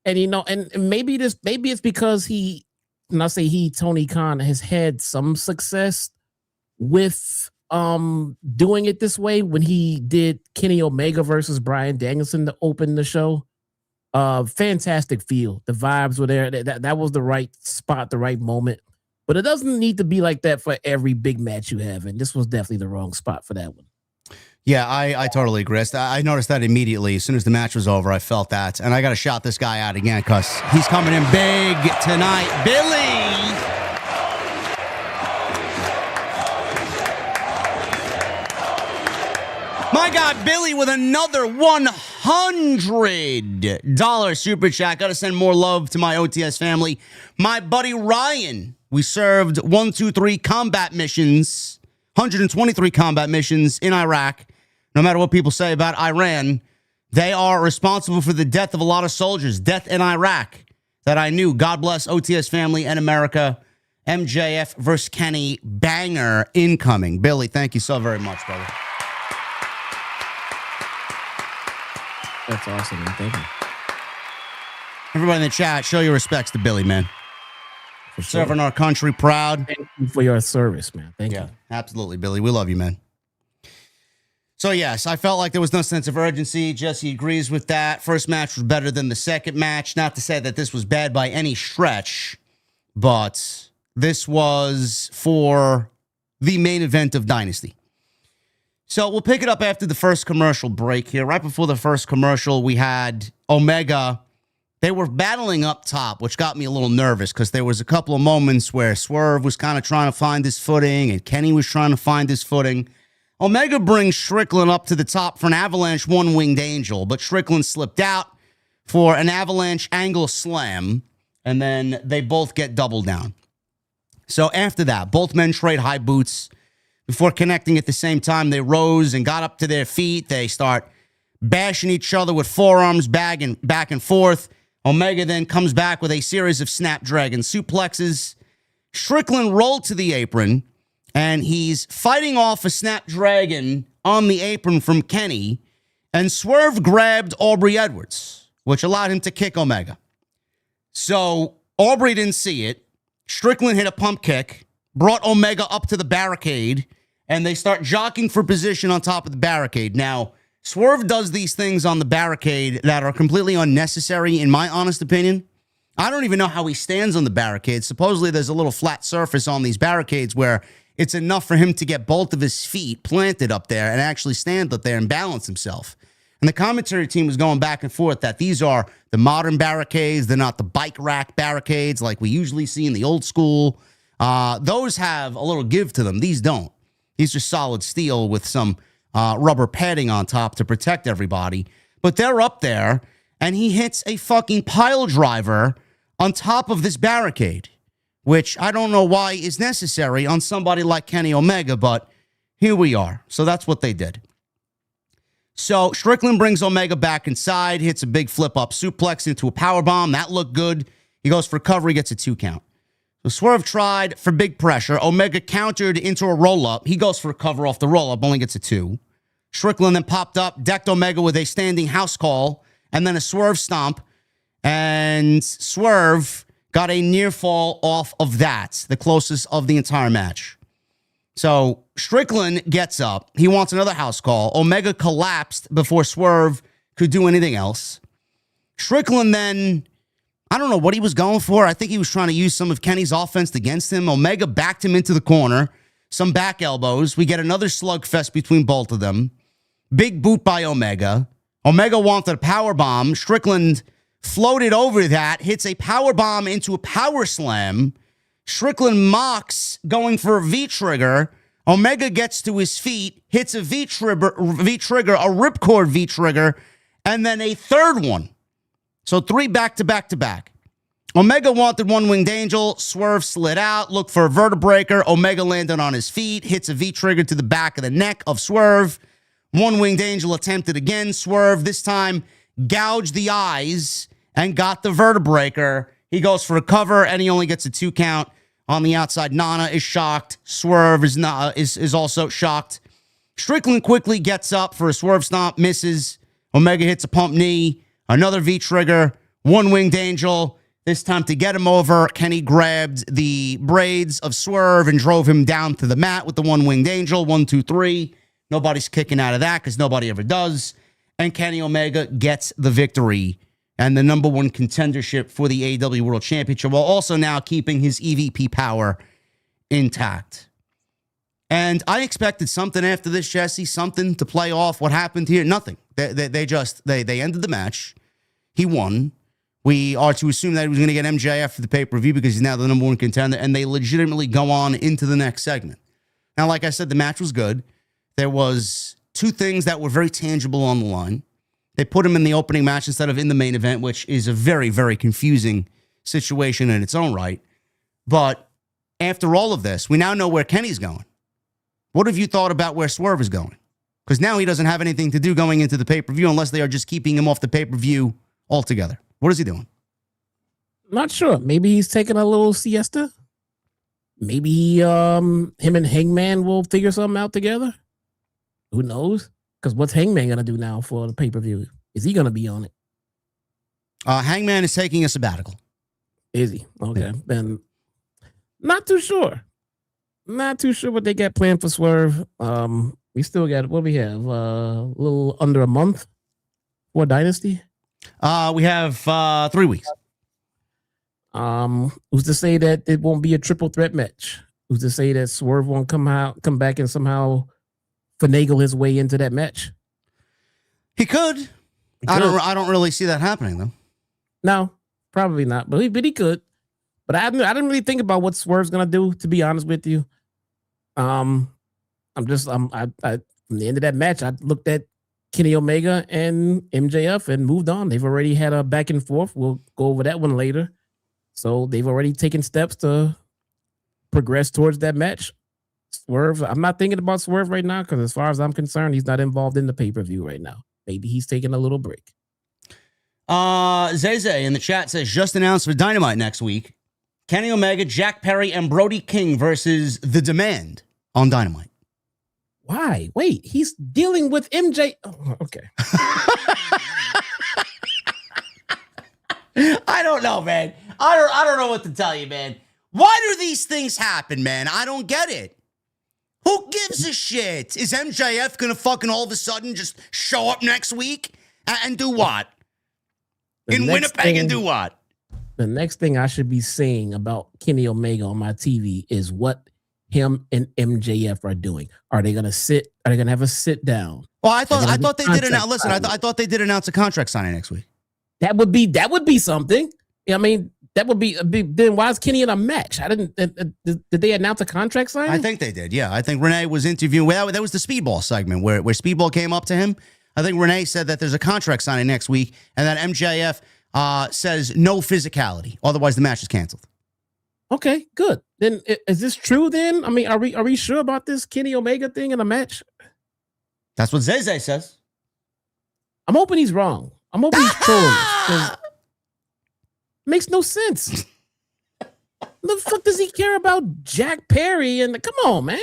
Speaker 2: And you know, and maybe it's because he and I say Tony Khan has had some success with doing it this way when he did Kenny Omega versus Bryan Danielson to open the show. Fantastic feel. The vibes were there. That was the right spot, the right moment. But it doesn't need to be like that for every big match you have, and this was definitely the wrong spot for that one.
Speaker 1: Yeah, I totally agree. I noticed that immediately. As soon as the match was over, I felt that. And I got to shout this guy out again because he's coming in big tonight. Billy! My God, Billy with another $100 super chat. Got to send more love to my OTS family. My buddy Ryan, we served 123 combat missions, 123 combat missions in Iraq. No matter what people say about Iran, they are responsible for the death of a lot of soldiers. Death in Iraq that I knew. God bless OTS family and America. MJF versus Kenny, banger incoming. Billy, thank you so very much, brother.
Speaker 2: That's awesome, man. Thank you.
Speaker 1: Everybody in the chat, show your respects to Billy, man. For sure. Serving our country proud.
Speaker 2: Thank you for your service, man. Thank you.
Speaker 1: Absolutely, Billy. We love you, man. So, yes, I felt like there was no sense of urgency. Jesse agrees with that. First match was better than the second match. Not to say that this was bad by any stretch, but this was for the main event of Dynasty. So we'll pick it up after the first commercial break here. Right before the first commercial, we had Omega. They were battling up top, which got me a little nervous because there was a couple of moments where Swerve was kind of trying to find his footing and Kenny was trying to find his footing. Omega brings Strickland up to the top for an avalanche one-winged angel, but Strickland slipped out for an avalanche angle slam, and then they both get double down. So after that, both men trade high boots. Before connecting at the same time, they rose and got up to their feet. They start bashing each other with forearms back and forth. Omega then comes back with a series of Snapdragon suplexes. Strickland rolled to the apron, and he's fighting off a Snapdragon on the apron from Kenny, and Swerve grabbed Aubrey Edwards, which allowed him to kick Omega. So Aubrey didn't see it. Strickland hit a pump kick, brought Omega up to the barricade, and they start jockeying for position on top of the barricade. Now, Swerve does these things on the barricade that are completely unnecessary, in my honest opinion. I don't even know how he stands on the barricade. Supposedly, there's a little flat surface on these barricades where it's enough for him to get both of his feet planted up there and actually stand up there and balance himself. And the commentary team was going back and forth that these are the modern barricades. They're not the bike rack barricades like we usually see in the old school. Those have a little give to them. These don't. These are solid steel with some rubber padding on top to protect everybody. But they're up there, and he hits a fucking pile driver on top of this barricade, which I don't know why is necessary on somebody like Kenny Omega, but here we are. So that's what they did. So Strickland brings Omega back inside, hits a big flip-up suplex into a powerbomb. That looked good. He goes for cover. He gets a 2 count. So Swerve tried for big pressure. Omega countered into a roll-up. He goes for a cover off the roll-up, only gets a 2. Strickland then popped up, decked Omega with a standing house call, and then a Swerve stomp. And Swerve got a near fall off of that, the closest of the entire match. So Strickland gets up. He wants another house call. Omega collapsed before Swerve could do anything else. Strickland then, I don't know what he was going for. I think he was trying to use some of Kenny's offense against him. Omega backed him into the corner. Some back elbows. We get another slugfest between both of them. Big boot by Omega. Omega wanted a power bomb. Strickland floated over that, hits a power bomb into a power slam. Strickland mocks going for a V-trigger. Omega gets to his feet, hits a V-trigger, a ripcord V-trigger, and then a third one. So 3 back-to-back-to-back. Omega wanted one-winged angel. Swerve slid out, looked for a vertebreaker. Omega landed on his feet, hits a V-trigger to the back of the neck of Swerve. One-winged angel attempted again. Swerve this time gouged the eyes and got the vertebreaker. He goes for a cover, and he only gets a 2 count. On the outside, Nana is shocked. Swerve is also shocked. Strickland quickly gets up for a Swerve stomp, misses. Omega hits a pump knee, another V-trigger, one-winged angel, This time to get him over, Kenny grabbed the braids of Swerve and drove him down to the mat with the one-winged angel. 1, 2, 3. Nobody's kicking out of that because nobody ever does. And Kenny Omega gets the victory and the number one contendership for the AEW World Championship, while also now keeping his EVP power intact. And I expected something after this, Jesse, something to play off what happened here. Nothing. They ended the match. He won. We are to assume that he was going to get MJF for the pay-per-view because he's now the number one contender, and they legitimately go on into the next segment. Now, like I said, the match was good. There was two things that were very tangible on the line. They put him in the opening match instead of in the main event, which is a very, very confusing situation in its own right. But after all of this, we now know where Kenny's going. What have you thought about where Swerve is going? Because now he doesn't have anything to do going into the pay-per-view unless they are just keeping him off the pay-per-view altogether. What is he doing?
Speaker 2: Not sure. Maybe he's taking a little siesta. Maybe him and Hangman will figure something out together. Who knows? Because what's Hangman going to do now for the pay-per-view? Is he going to be on it?
Speaker 1: Hangman is taking a sabbatical.
Speaker 2: Is he? Okay. Then not too sure. Not too sure what they got planned for Swerve. We still got, what do we have? A little under a month for Dynasty.
Speaker 1: We have 3 weeks.
Speaker 2: Who's to say that it won't be a triple threat match? Who's to say that Swerve won't come back and somehow finagle his way into that match?
Speaker 1: He could. I don't really see that happening though.
Speaker 2: No, probably not. But he could. But I didn't really think about what Swerve's gonna do, to be honest with you. From the end of that match, I looked at Kenny Omega and MJF and moved on. They've already had a back and forth. We'll go over that one later. So they've already taken steps to progress towards that match. Swerve, I'm not thinking about Swerve right now because as far as I'm concerned, he's not involved in the pay-per-view right now. Maybe he's taking a little break.
Speaker 1: Zay in the chat says, just announced for Dynamite next week. Kenny Omega, Jack Perry, and Brody King versus The Demand on Dynamite.
Speaker 2: Why? Wait, he's dealing with MJ. Oh, okay.
Speaker 1: I don't know, man. I don't know what to tell you, man. Why do these things happen, man? I don't get it. Who gives a shit? Is MJF gonna fucking all of a sudden just show up next week and do what? In Winnipeg and do what?
Speaker 2: The next thing I should be saying about Kenny Omega on my TV is what him and MJF are doing. Are they gonna sit? Are they gonna have a sit down?
Speaker 1: Well, I thought they did announce. Listen, I thought they did announce a contract signing next week.
Speaker 2: That would be something. I mean, that would be a big. Then why is Kenny in a match? I didn't. Did they announce a contract signing?
Speaker 1: I think they did. Yeah, I think Renee was interviewing. Well, that was the Speedball segment where Speedball came up to him. I think Renee said that there's a contract signing next week, and that MJF says no physicality, otherwise the match is canceled.
Speaker 2: Okay, good. Then is this true? Then I mean, are we sure about this Kenny Omega thing in a match?
Speaker 1: That's what Zay says.
Speaker 2: I'm hoping he's wrong. I'm hoping he's trolling. Makes no sense. The fuck does he care about Jack Perry? And come on, man.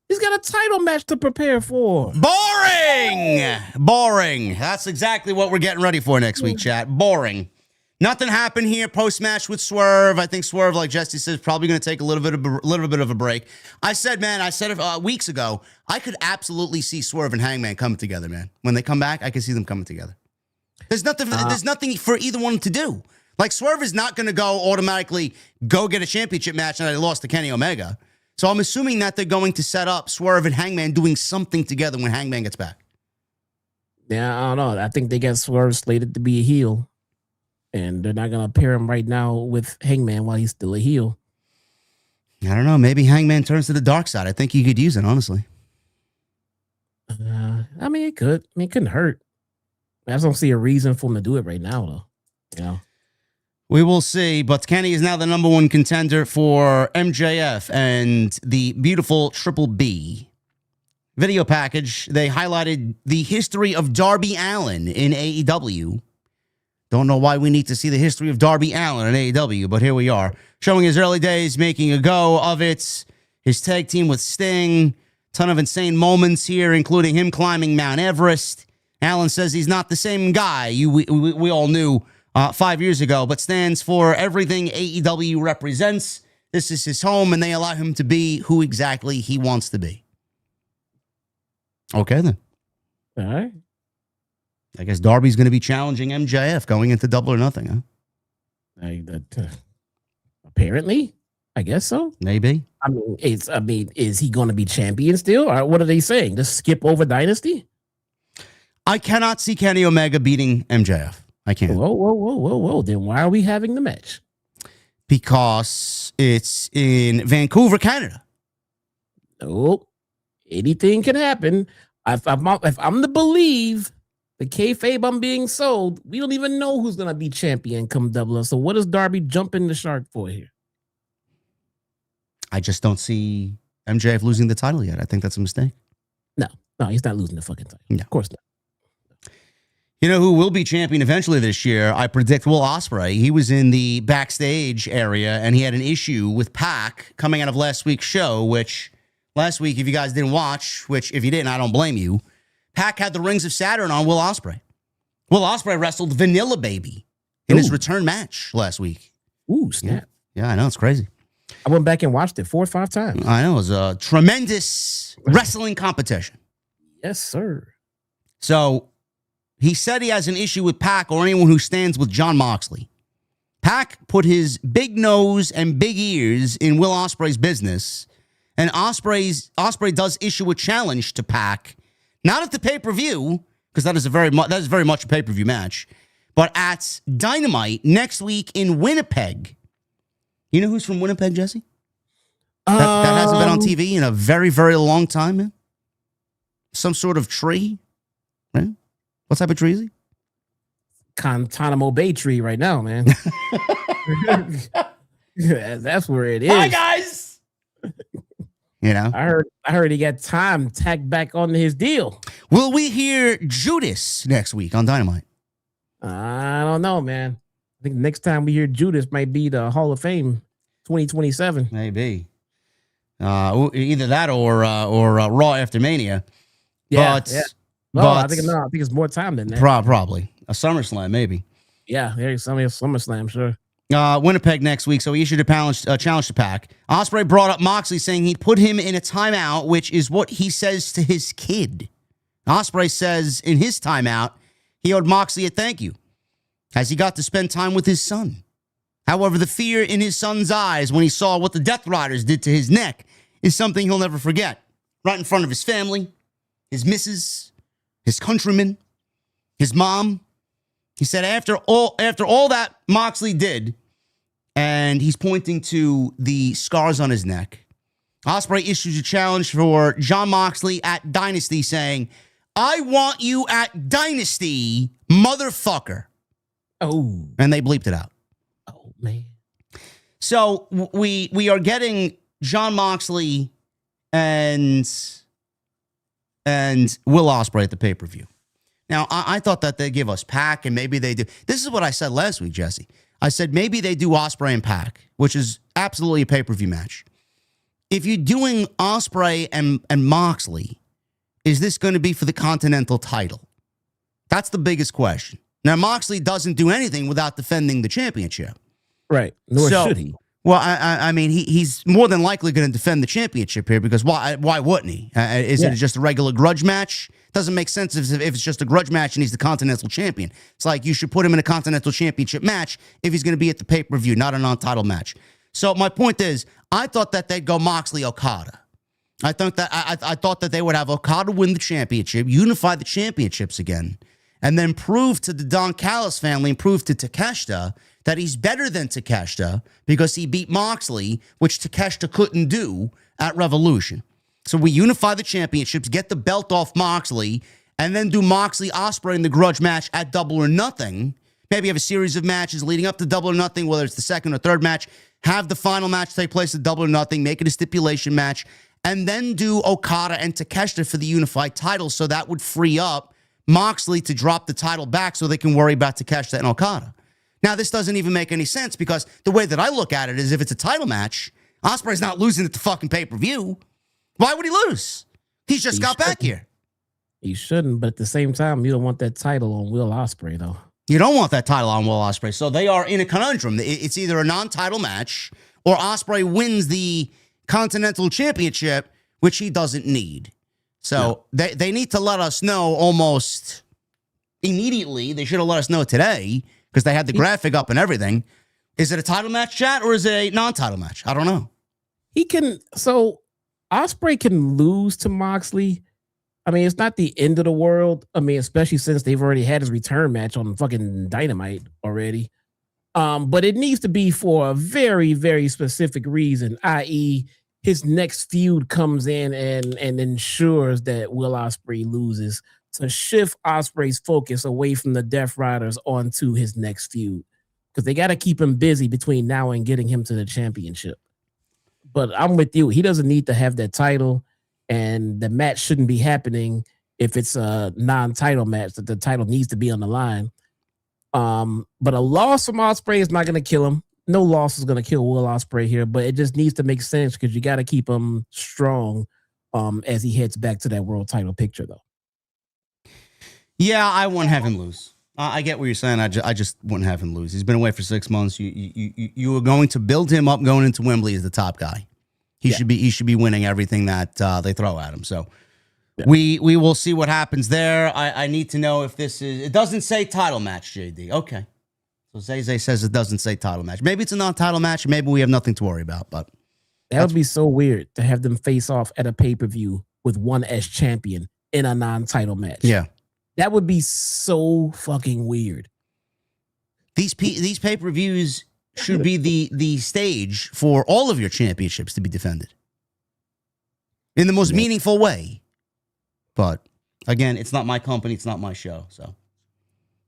Speaker 2: He's got a title match to prepare for.
Speaker 1: Boring. That's exactly what we're getting ready for next week, chat. Boring. Nothing happened here post-match with Swerve. I think Swerve, like Jesse says, probably going to take a little bit of a break. I said it weeks ago, I could absolutely see Swerve and Hangman coming together, man. When they come back, I can see them coming together. There's nothing for either one to do. Like, Swerve is not going to go automatically go get a championship match and they lost to Kenny Omega. So I'm assuming that they're going to set up Swerve and Hangman doing something together when Hangman gets back.
Speaker 2: Yeah, I don't know. I think they got Swerve slated to be a heel. And they're not going to pair him right now with Hangman while he's still a heel.
Speaker 1: I don't know. Maybe Hangman turns to the dark side. I think you could use it, honestly.
Speaker 2: I mean, it could. I mean, it couldn't hurt. I just don't see a reason for him to do it right now, though. You know?
Speaker 1: We will see, but Kenny is now the number one contender for MJF and the beautiful Triple B. Video package, they highlighted the history of Darby Allin in AEW. Don't know why we need to see the history of Darby Allin in AEW, but here we are. Showing his early days, making a go of it. His tag team with Sting. Ton of insane moments here, including him climbing Mount Everest. Allin says he's not the same guy we all knew 5 years ago, but stands for everything AEW represents. This is his home, and they allow him to be who exactly he wants to be. Okay, then.
Speaker 2: All right.
Speaker 1: I guess Darby's going to be challenging MJF going into Double or Nothing, huh?
Speaker 2: Apparently, I guess so.
Speaker 1: Maybe.
Speaker 2: I mean, is he going to be champion still? Or what are they saying? Just skip over Dynasty?
Speaker 1: I cannot see Kenny Omega beating MJF. I can't.
Speaker 2: Whoa. Then why are we having the match?
Speaker 1: Because it's in Vancouver, Canada.
Speaker 2: Nope. Anything can happen. If I'm to believe the kayfabe I'm being sold, we don't even know who's going to be champion come Double. So what is Darby jumping the shark for here?
Speaker 1: I just don't see MJF losing the title yet. I think that's a mistake.
Speaker 2: No, he's not losing the fucking title.
Speaker 1: No.
Speaker 2: Of course not.
Speaker 1: You know who will be champion eventually this year? I predict Will Ospreay. He was in the backstage area, and he had an issue with Pac coming out of last week's show, which last week, if you guys didn't watch, which if you didn't, I don't blame you, Pac had the Rings of Saturn on Will Ospreay. Will Ospreay wrestled Vanilla Baby in his return match last week.
Speaker 2: Ooh, snap.
Speaker 1: Yeah, I know. It's crazy.
Speaker 2: I went back and watched it 4 or 5 times.
Speaker 1: I know. It was a tremendous wrestling competition.
Speaker 2: Yes, sir.
Speaker 1: So he said he has an issue with Pac or anyone who stands with Jon Moxley. Pac put his big nose and big ears in Will Ospreay's business, and Ospreay does issue a challenge to Pac, not at the pay-per-view, because that is very much a pay-per-view match, but at Dynamite next week in Winnipeg. You know who's from Winnipeg, Jesse? That hasn't been on TV in a very, very long time, man. Some sort of tree, right? What type of tree is he?
Speaker 2: Guantanamo Bay tree right now, man. That's where it is.
Speaker 1: Hi, guys. You know,
Speaker 2: I heard he got time tacked back onto his deal.
Speaker 1: Will we hear Judas next week on Dynamite?
Speaker 2: I don't know, man. I think next time we hear Judas might be the Hall of Fame 2027.
Speaker 1: Maybe. Either that or Raw after Mania.
Speaker 2: Yeah.
Speaker 1: But,
Speaker 2: yeah.
Speaker 1: But
Speaker 2: I think it's more time than that.
Speaker 1: Probably. A SummerSlam, maybe.
Speaker 2: Yeah, there's some SummerSlam, sure.
Speaker 1: Winnipeg next week, so he issued a challenge to Pac. Ospreay brought up Moxley, saying he'd put him in a timeout, which is what he says to his kid. Ospreay says in his timeout, he owed Moxley a thank you, as he got to spend time with his son. However, the fear in his son's eyes when he saw what the Death Riders did to his neck is something he'll never forget. Right in front of his family, his missus, his countrymen, his mom. He said after all that Moxley did, and he's pointing to the scars on his neck, Ospreay issues a challenge for Jon Moxley at Dynasty, saying, "I want you at Dynasty, motherfucker."
Speaker 2: Oh.
Speaker 1: And they bleeped it out.
Speaker 2: Oh, man.
Speaker 1: So we are getting Jon Moxley and Will Ospreay at the pay-per-view. Now, I thought that they'd give us Pac, and maybe they do. This is what I said last week, Jesse. I said maybe they do Ospreay and Pac, which is absolutely a pay-per-view match. If you're doing Ospreay and Moxley, is this going to be for the Continental title? That's the biggest question. Now, Moxley doesn't do anything without defending the championship.
Speaker 2: Right. Nor should he.
Speaker 1: Well, I mean, he's more than likely going to defend the championship here, because why wouldn't he? Is it just a regular grudge match? Doesn't make sense if it's just a grudge match and he's the Continental Champion. It's like you should put him in a Continental Championship match if he's going to be at the pay-per-view, not a non-title match. So my point is, I thought that they'd go Moxley Okada. I thought that they would have Okada win the championship, unify the championships again, and then prove to the Don Callis family and prove to Takeshita that he's better than Takeshita because he beat Moxley, which Takeshita couldn't do at Revolution. So we unify the championships, get the belt off Moxley, and then do Moxley Ospreay in the grudge match at Double or Nothing. Maybe have a series of matches leading up to Double or Nothing, whether it's the second or third match. Have the final match take place at Double or Nothing, make it a stipulation match, and then do Okada and Takeshita for the unified title. So that would free up Moxley to drop the title back so they can worry about Takeshita and Okada. Now, this doesn't even make any sense because the way that I look at it is if it's a title match, Ospreay's not losing at the fucking pay-per-view. Why would he lose? He's just got back here.
Speaker 2: He shouldn't, but at the same time, you don't want that title on Will Ospreay, though.
Speaker 1: You don't want that title on Will Ospreay. So they are in a conundrum. It's either a non-title match or Ospreay wins the Continental Championship, which he doesn't need. So they need to let us know almost immediately. They should have let us know today because they had the graphic up and everything. Is it a title match, chat, or is it a non-title match? I don't know.
Speaker 2: Ospreay can lose to Moxley. I mean, it's not the end of the world. I mean, especially since they've already had his return match on fucking Dynamite already. But it needs to be for a very, very specific reason, i.e., his next feud comes in and ensures that Will Ospreay loses to shift Ospreay's focus away from the Death Riders onto his next feud. Because they got to keep him busy between now and getting him to the championship. But I'm with you. He doesn't need to have that title. And the match shouldn't be happening if it's a non-title match, that the title needs to be on the line. But a loss from Ospreay is not going to kill him. No loss is going to kill Will Ospreay here, but it just needs to make sense because you got to keep him strong as he heads back to that world title picture, though.
Speaker 1: Yeah, I wouldn't have him lose. I get what you're saying. I just wouldn't have him lose. He's been away for 6 months. You are going to build him up going into Wembley as the top guy. He should be winning everything that they throw at him. So we will see what happens there. I need to know if this is. It doesn't say title match, JD. Okay, so Zay says it doesn't say title match. Maybe it's a non-title match. Maybe we have nothing to worry about. But
Speaker 2: that would be so weird to have them face off at a pay-per-view with one as champion in a non-title match.
Speaker 1: Yeah,
Speaker 2: that would be so fucking weird.
Speaker 1: These pay-per-views should be the stage for all of your championships to be defended in the most meaningful way. But again, it's not my company. It's not my show. So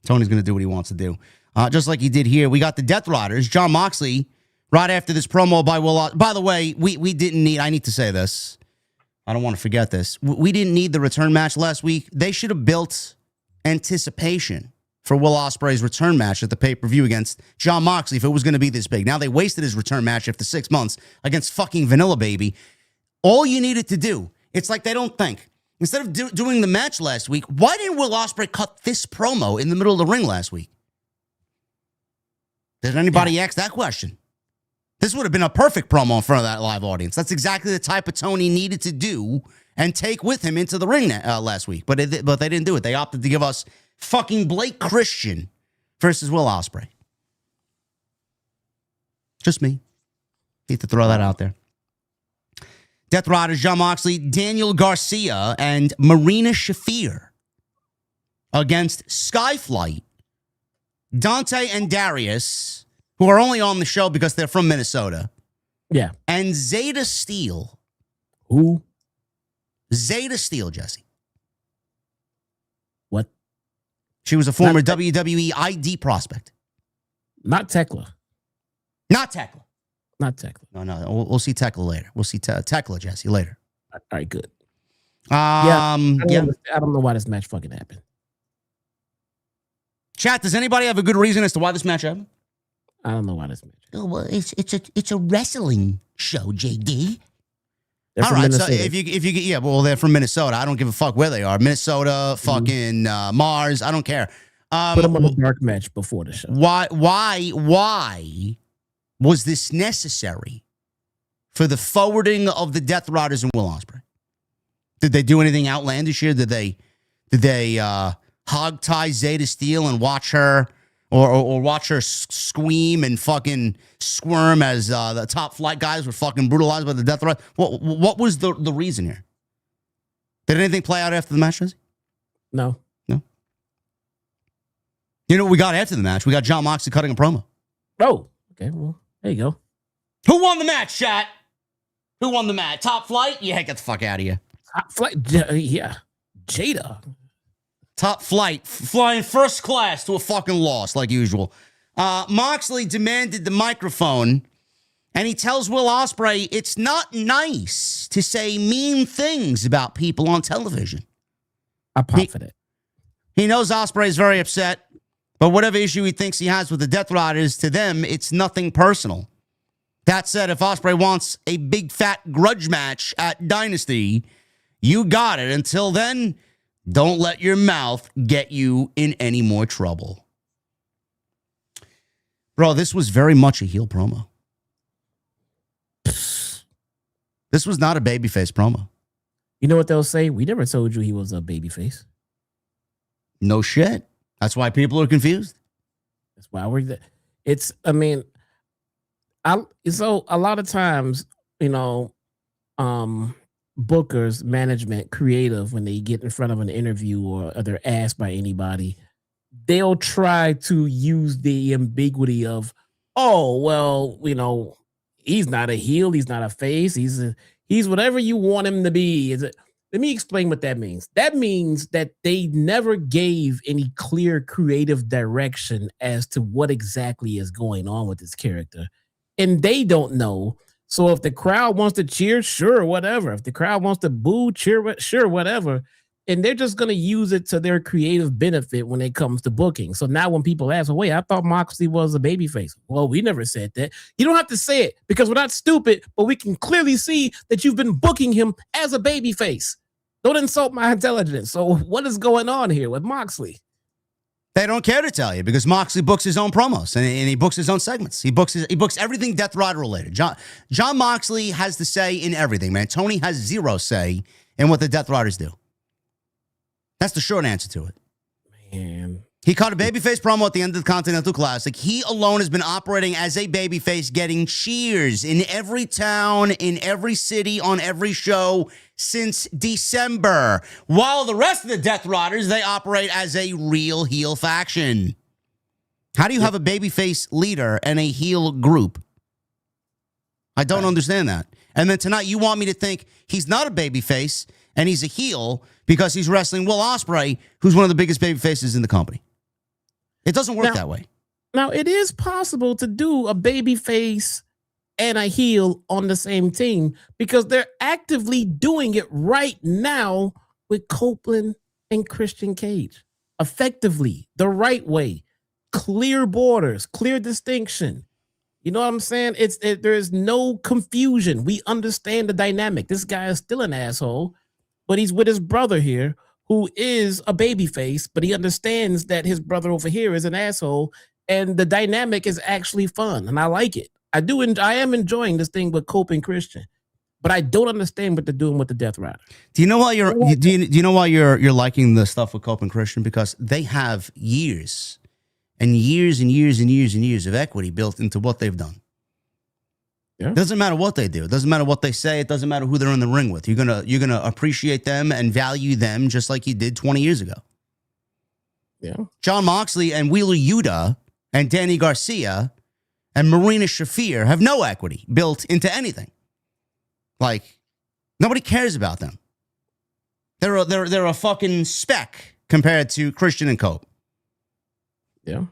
Speaker 1: Tony's going to do what he wants to do. Just like he did here. We got the Death Riders, Jon Moxley, right after this promo by Will. By the way, we didn't need, I need to say this. I don't want to forget this. We didn't need the return match last week. They should have built anticipation for Will Ospreay's return match at the pay-per-view against Jon Moxley if it was going to be this big. Now they wasted his return match after 6 months against fucking Vanilla Baby. All you needed to do, it's like they don't think. Instead of doing the match last week, why didn't Will Ospreay cut this promo in the middle of the ring last week? Did anybody ask that question? This would have been a perfect promo in front of that live audience. That's exactly the type of Tony needed to do and take with him into the ring last week. But they didn't do it. They opted to give us fucking Blake Christian versus Will Ospreay. Just me. Need to throw that out there. Death Riders, Jon Moxley, Daniel Garcia, and Marina Shafir against Skyflight, Dante and Darius, who are only on the show because they're from Minnesota.
Speaker 2: Yeah.
Speaker 1: And Zeta Steel.
Speaker 2: Who?
Speaker 1: Zeta Steel, Jesse.
Speaker 2: What?
Speaker 1: She was a former WWE ID prospect.
Speaker 2: Not Thekla.
Speaker 1: Not Thekla.
Speaker 2: Not Thekla.
Speaker 1: No. We'll see Thekla later. We'll see Thekla, Jesse, later.
Speaker 2: All right, good.
Speaker 1: I
Speaker 2: don't know why this match fucking happened.
Speaker 1: Chat, does anybody have a good reason as to why this match happened?
Speaker 2: I don't know why this match happened.
Speaker 1: Oh, well, it's a wrestling show, JD.
Speaker 2: They're
Speaker 1: all
Speaker 2: from
Speaker 1: right,
Speaker 2: Minnesota.
Speaker 1: so if you get, well, they're from Minnesota. I don't give a fuck where they are. Minnesota, fucking Mars. I don't care.
Speaker 2: Put them on a dark match before the show.
Speaker 1: Why was this necessary for the forwarding of the Death Riders and Will Ospreay? Did they do anything outlandish here? Did they hog tie Zeta Steel and watch her or watch her scream and fucking squirm as the top flight guys were fucking brutalized by the Death Riders? What was the reason here? Did anything play out after the match, Jesse?
Speaker 2: No.
Speaker 1: You know what we got after the match? We got Jon Moxley cutting a promo.
Speaker 2: Oh, okay. Well, there you go.
Speaker 1: Who won the match, chat? Who won the match? Top Flight? Yeah, get the fuck out of here.
Speaker 2: Top Flight? Yeah. Jada.
Speaker 1: Top Flight, flying first class to a fucking loss, like usual. Moxley demanded the microphone, and he tells Will Ospreay it's not nice to say mean things about people on television.
Speaker 2: I pop for that.
Speaker 1: He knows Ospreay is very upset, but whatever issue he thinks he has with the Death Riders, to them, it's nothing personal. That said, if Ospreay wants a big fat grudge match at Dynasty, you got it. Until then, don't let your mouth get you in any more trouble. Bro, this was very much a heel promo. This was not a babyface promo.
Speaker 2: You know what they'll say? We never told you he was a babyface.
Speaker 1: No shit. That's why people are confused.
Speaker 2: That's why we're. So a lot of times, bookers, management, creative, when they get in front of an interview or they're asked by anybody, they'll try to use the ambiguity of, oh, well, he's not a heel, he's not a face, he's whatever you want him to be. Let me explain what that means. That means that they never gave any clear creative direction as to what exactly is going on with this character. And they don't know. So if the crowd wants to cheer, sure, whatever. If the crowd wants to boo, cheer, sure, whatever. And they're just going to use it to their creative benefit when it comes to booking. So now when people ask, well, wait, I thought Moxley was a babyface. Well, we never said that. You don't have to say it because we're not stupid, but we can clearly see that you've been booking him as a babyface. Don't insult my intelligence. So what is going on here with Moxley?
Speaker 1: They don't care to tell you because Moxley books his own promos and he books his own segments. He books everything Death Rider related. John Moxley has the say in everything, man. Tony has zero say in what the Death Riders do. That's the short answer to it.
Speaker 2: Man.
Speaker 1: He caught a babyface promo at the end of the Continental Classic. He alone has been operating as a babyface, getting cheers in every town, in every city, on every show since December. While the rest of the Death Riders, they operate as a real heel faction. How do you have a babyface leader and a heel group? I don't understand that. And then tonight you want me to think he's not a babyface and he's a heel because he's wrestling Will Ospreay, who's one of the biggest babyfaces in the company. It doesn't work that way.
Speaker 2: Now, it is possible to do a babyface and a heel on the same team because they're actively doing it right now with Copeland and Christian Cage. Effectively, the right way. Clear borders, clear distinction. You know what I'm saying? There is no confusion. We understand the dynamic. This guy is still an asshole, but he's with his brother here, who is a babyface, but he understands that his brother over here is an asshole, and the dynamic is actually fun, and I like it. I am enjoying this thing with Cope and Christian, but I don't understand what they're doing with the Death Rider.
Speaker 1: Do you know why you're liking the stuff with Cope and Christian? Because they have years and years and years and years and years of equity built into what they've done. Yeah. It doesn't matter what they do. It doesn't matter what they say. It doesn't matter who they're in the ring with. You're gonna appreciate them and value them just like you did 20 years ago.
Speaker 2: Yeah.
Speaker 1: John Moxley and Wheeler Yuta and Danny Garcia and Marina Shafir have no equity built into anything. Like, nobody cares about them. They're a fucking speck compared to Christian and Cope.
Speaker 2: Yeah.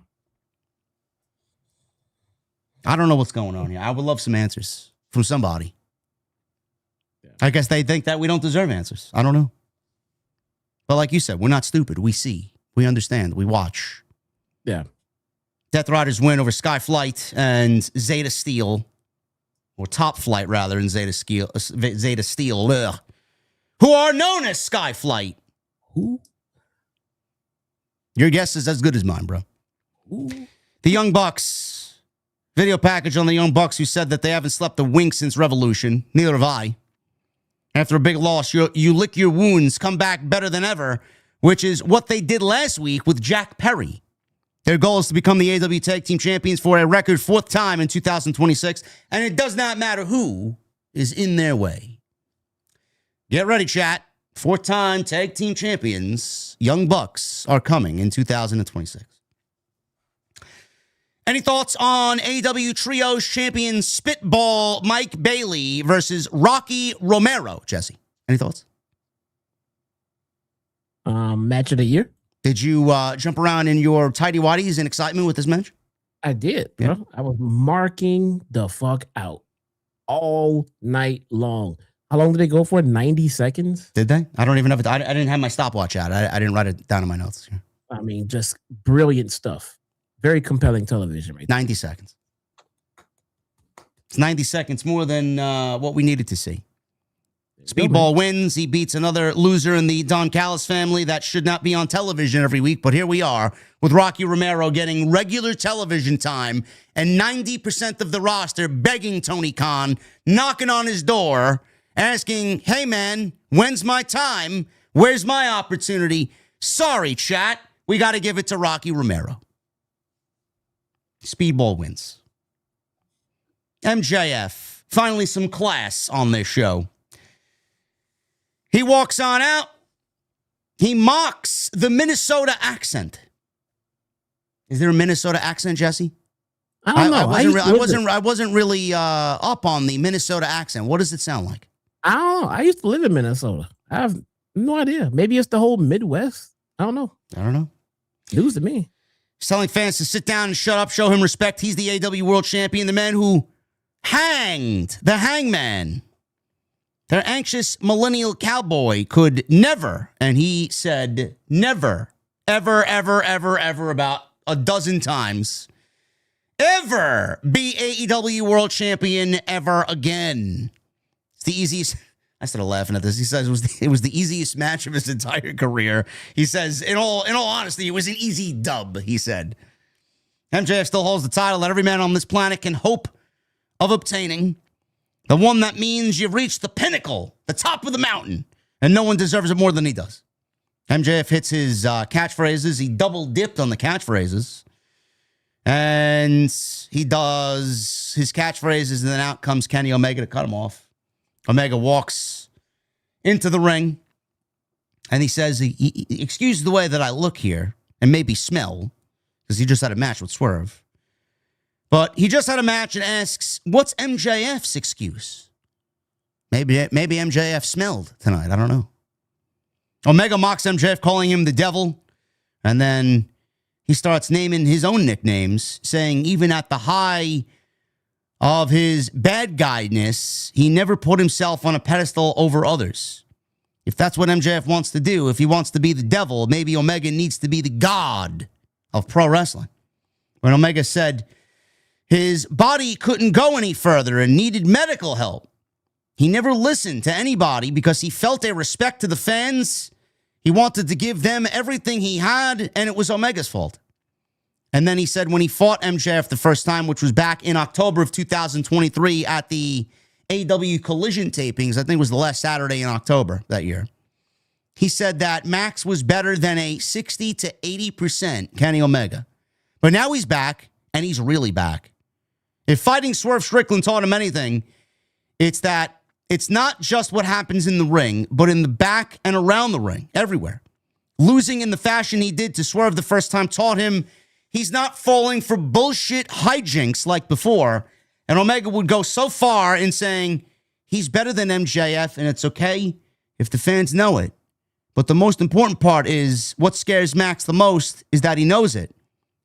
Speaker 1: I don't know what's going on here. I would love some answers from somebody. Yeah. I guess they think that we don't deserve answers. I don't know. But like you said, we're not stupid. We see. We understand. We watch.
Speaker 2: Yeah.
Speaker 1: Death Riders win over Sky Flight and Zeta Steel. Or Top Flight, rather, than Zeta Steel. Ugh. Who are known as Sky Flight.
Speaker 2: Who?
Speaker 1: Your guess is as good as mine, bro.
Speaker 2: Who?
Speaker 1: The Young Bucks. Video package on the Young Bucks who said that they haven't slept a wink since Revolution. Neither have I. After a big loss, you lick your wounds, come back better than ever, which is what they did last week with Jack Perry. Their goal is to become the AEW Tag Team Champions for a record 4th time in 2026, and it does not matter who is in their way. Get ready, chat. 4th-time Tag Team Champions, Young Bucks, are coming in 2026. Any thoughts on AEW Trios Champion Spitball Mike Bailey versus Rocky Romero, Jesse? Any thoughts?
Speaker 2: Match of the year.
Speaker 1: Did you jump around in your tighty-whities in excitement with this match?
Speaker 2: I did, bro. Yeah. I was marking the fuck out all night long. How long did they go for? 90 seconds?
Speaker 1: Did they? I don't even have it. I didn't have my stopwatch out. I didn't write it down in my notes.
Speaker 2: I mean, just brilliant stuff. Very compelling television, right?
Speaker 1: 90 seconds. It's 90 seconds more than what we needed to see. Speedball wins. He beats another loser in the Don Callis family that should not be on television every week. But here we are with Rocky Romero getting regular television time and 90% of the roster begging Tony Khan, knocking on his door, asking, hey, man, when's my time? Where's my opportunity? Sorry, chat. We got to give it to Rocky Romero. Speedball wins. MJF, finally some class on this show. He walks on out. He mocks the Minnesota accent. Is there a Minnesota accent, Jesse?
Speaker 2: I don't know.
Speaker 1: I wasn't really up on the Minnesota accent. What does it sound like?
Speaker 2: I don't know. I used to live in Minnesota. I have no idea. Maybe it's the whole Midwest. I don't know. News to me.
Speaker 1: He's telling fans to sit down and shut up, show him respect. He's the AEW World Champion, the man who hanged the Hangman. Their anxious millennial cowboy could never, and he said never, ever, ever, ever, ever about a dozen times, ever be AEW World Champion ever again. It's the easiest. I started laughing at this. He says it was the easiest match of his entire career. He says, in all honesty, it was an easy dub, he said. MJF still holds the title that every man on this planet can hope of obtaining. The one that means you've reached the pinnacle, the top of the mountain, and no one deserves it more than he does. MJF hits his catchphrases. He double dipped on the catchphrases. And he does his catchphrases, and then out comes Kenny Omega to cut him off. Omega walks into the ring, and he says, excuse the way that I look here, and maybe smell, because he just had a match with Swerve. But he just had a match and asks, what's MJF's excuse? Maybe MJF smelled tonight. I don't know. Omega mocks MJF, calling him the devil. And then he starts naming his own nicknames, saying even at the high of his bad guyness, he never put himself on a pedestal over others. If that's what MJF wants to do, if he wants to be the devil, maybe Omega needs to be the god of pro wrestling. When Omega said his body couldn't go any further and needed medical help, he never listened to anybody because he felt a respect to the fans. He wanted to give them everything he had, and it was Omega's fault. And then he said when he fought MJF the first time, which was back in October of 2023 at the AEW Collision tapings, I think it was the last Saturday in October that year, he said that Max was better than a 60 to 80% Kenny Omega. But now he's back, and he's really back. If fighting Swerve Strickland taught him anything, it's that it's not just what happens in the ring, but in the back and around the ring, everywhere. Losing in the fashion he did to Swerve the first time taught him he's not falling for bullshit hijinks like before. And Omega would go so far in saying he's better than MJF, and it's okay if the fans know it. But the most important part is what scares Max the most is that he knows it.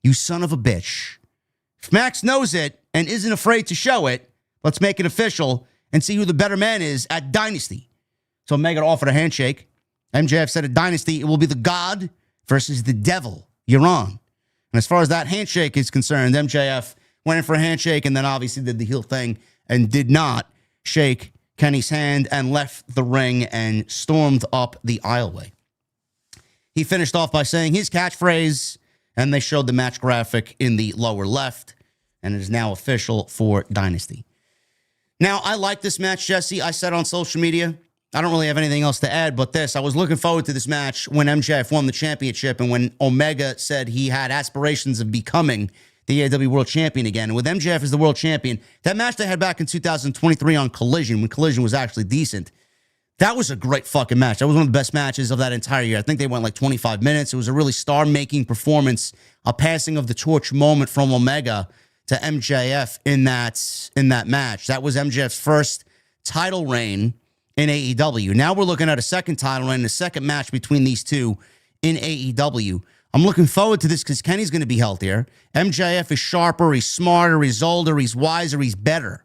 Speaker 1: You son of a bitch. If Max knows it and isn't afraid to show it, let's make it official and see who the better man is at Dynasty. So Omega offered a handshake. MJF said at Dynasty, it will be the God versus the devil. You're on. And as far as that handshake is concerned, MJF went in for a handshake and then obviously did the heel thing and did not shake Kenny's hand and left the ring and stormed up the aisleway. He finished off by saying his catchphrase, and they showed the match graphic in the lower left, and it is now official for Dynasty. Now, I like this match, Jesse. I said on social media, I don't really have anything else to add but this. I was looking forward to this match when MJF won the championship and when Omega said he had aspirations of becoming the AEW World Champion again. And with MJF as the World Champion, that match they had back in 2023 on Collision, when Collision was actually decent, that was a great fucking match. That was one of the best matches of that entire year. I think they went like 25 minutes. It was a really star-making performance, a passing of the torch moment from Omega to MJF in that match. That was MJF's first title reign in AEW. Now we're looking at a second title reign, a second match between these two in AEW. I'm looking forward to this because Kenny's going to be healthier. MJF is sharper, he's smarter, he's older, he's wiser, he's better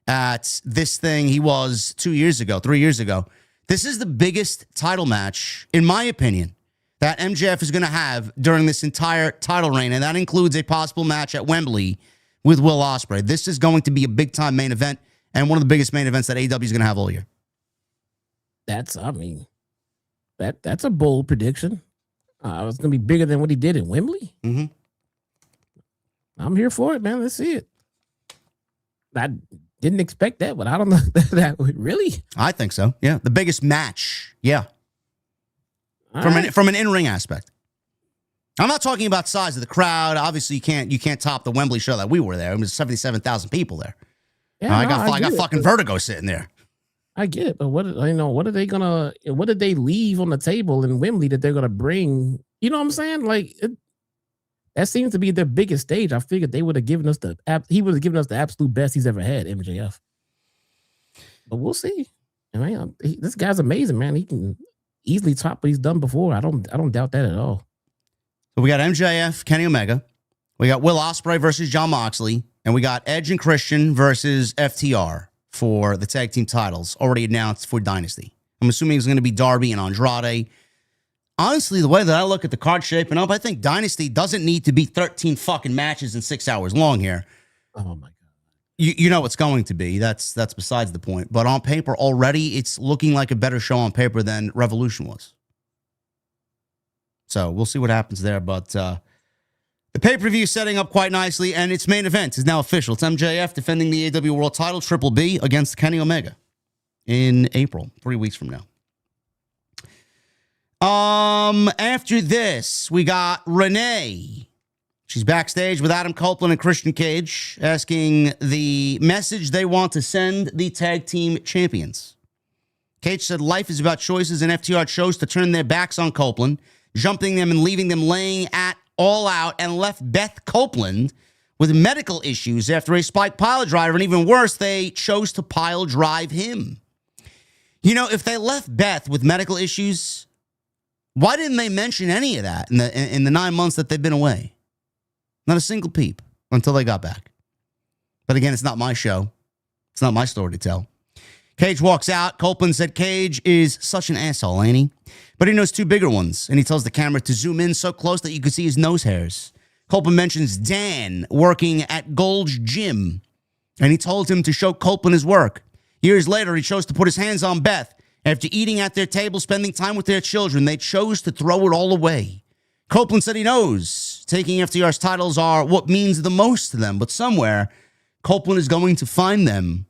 Speaker 1: at this thing he was 3 years ago. This is the biggest title match, in my opinion, that MJF is going to have during this entire title reign, and that includes a possible match at Wembley with Will Ospreay. This is going to be a big-time main event and one of the biggest main events that AEW is going to have all year.
Speaker 2: That's a bold prediction. It's gonna be bigger than what he did in Wembley.
Speaker 1: Mm-hmm.
Speaker 2: I'm here for it, man. Let's see it. I didn't expect that, but I don't know that really.
Speaker 1: I think so. Yeah, the biggest match. Yeah, from an in-ring aspect. I'm not talking about size of the crowd. Obviously, you can't top the Wembley show that we were there. It was 77,000 people there. Yeah, I got fucking vertigo sitting there.
Speaker 2: I get it, but what are they gonna? What did they leave on the table in Wembley that they're gonna bring? You know what I'm saying? Like that seems to be their biggest stage. I figured they would have given us he would have given us the absolute best he's ever had, MJF. But we'll see. This guy's amazing, man. He can easily top what he's done before. I don't doubt that at all.
Speaker 1: So we got MJF, Kenny Omega. We got Will Ospreay versus Jon Moxley. And we got Edge and Christian versus FTR for the tag team titles already announced for Dynasty. I'm assuming it's going to be Darby and Andrade. Honestly, the way that I look at the card shaping up, I think Dynasty doesn't need to be 13 fucking matches and 6 hours long here.
Speaker 2: Oh, my God.
Speaker 1: You know it's going to be. That's besides the point. But on paper, already, it's looking like a better show on paper than Revolution was. So we'll see what happens there. But the pay-per-view is setting up quite nicely, and its main event is now official. It's MJF defending the AEW World title, Triple B, against Kenny Omega in April, 3 weeks from now. After this, we got Renee. She's backstage with Adam Copeland and Christian Cage, asking the message they want to send the tag team champions. Cage said life is about choices, and FTR chose to turn their backs on Copeland, jumping them and leaving them laying at All Out, and left Beth Copeland with medical issues after a spike pile driver, and even worse, they chose to pile drive him. You know, if they left Beth with medical issues, why didn't they mention any of that in the 9 months that they've been away? Not a single peep until they got back. But again, it's not my show. It's not my story to tell. Cage walks out. Copeland said Cage is such an asshole, ain't he? But he knows two bigger ones, and he tells the camera to zoom in so close that you could see his nose hairs. Copeland mentions Dan working at Gold's Gym, and he told him to show Copeland his work. Years later, he chose to put his hands on Beth. After eating at their table, spending time with their children, they chose to throw it all away. Copeland said he knows taking FTR's titles are what means the most to them, but somewhere, Copeland is going to find them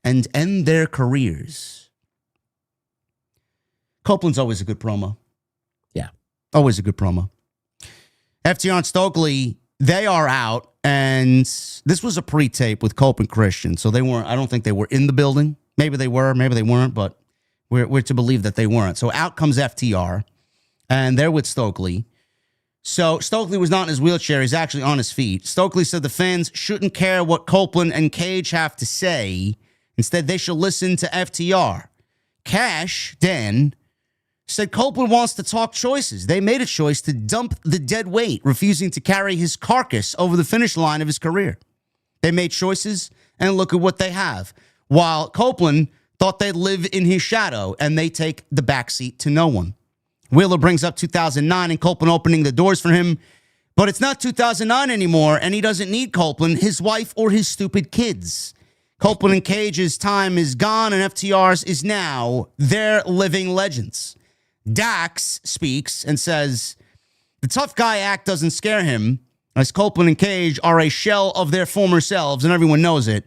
Speaker 1: and end their careers. Copeland's always a good promo.
Speaker 2: Yeah.
Speaker 1: Always a good promo. FTR and Stokely, they are out, and this was a pre-tape with Cope and Christian, so they weren't, I don't think they were in the building. Maybe they were, maybe they weren't, but we're to believe that they weren't. So out comes FTR, and they're with Stokely. So Stokely was not in his wheelchair. He's actually on his feet. Stokely said the fans shouldn't care what Copeland and Cage have to say. Instead, they should listen to FTR. Cash, Dan, said Copeland wants to talk choices. They made a choice to dump the dead weight, refusing to carry his carcass over the finish line of his career. They made choices, and look at what they have. While Copeland thought they'd live in his shadow, and they take the backseat to no one. Wheeler brings up 2009 and Copeland opening the doors for him. But it's not 2009 anymore, and he doesn't need Copeland, his wife, or his stupid kids. Copeland and Cage's time is gone, and FTR's is now. They're living legends. Dax speaks and says, the tough guy act doesn't scare him, as Copeland and Cage are a shell of their former selves, and everyone knows it.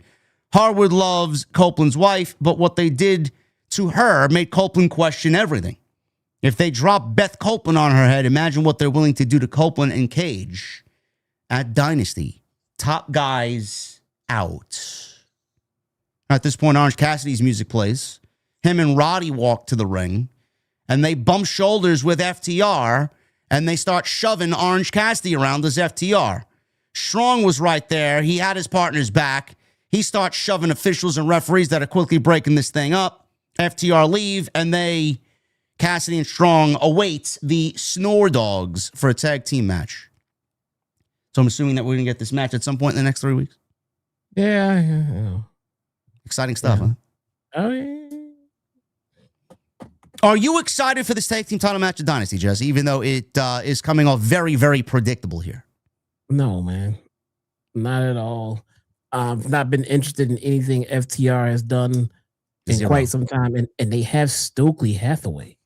Speaker 1: Harwood loves Copeland's wife, but what they did to her made Copeland question everything. If they drop Beth Copeland on her head, imagine what they're willing to do to Copeland and Cage at Dynasty. Top guys out. At this point, Orange Cassidy's music plays. Him and Roddy walk to the ring, and they bump shoulders with FTR, and they start shoving Orange Cassidy around as FTR. Strong was right there. He had his partner's back. He starts shoving officials and referees that are quickly breaking this thing up. FTR leave, and Cassidy and Strong await the Snore Dogs for a tag team match. So I'm assuming that we're going to get this match at some point in the next 3 weeks.
Speaker 2: Yeah.
Speaker 1: Exciting stuff,
Speaker 2: yeah.
Speaker 1: Huh?
Speaker 2: Oh, yeah.
Speaker 1: Are you excited for this tag team title match at Dynasty, Jesse, even though it is coming off very, very predictable here?
Speaker 2: No, man. Not at all. I've not been interested in anything FTR has done in
Speaker 1: Zero.
Speaker 2: quite some time, and they have Stokely Hathaway.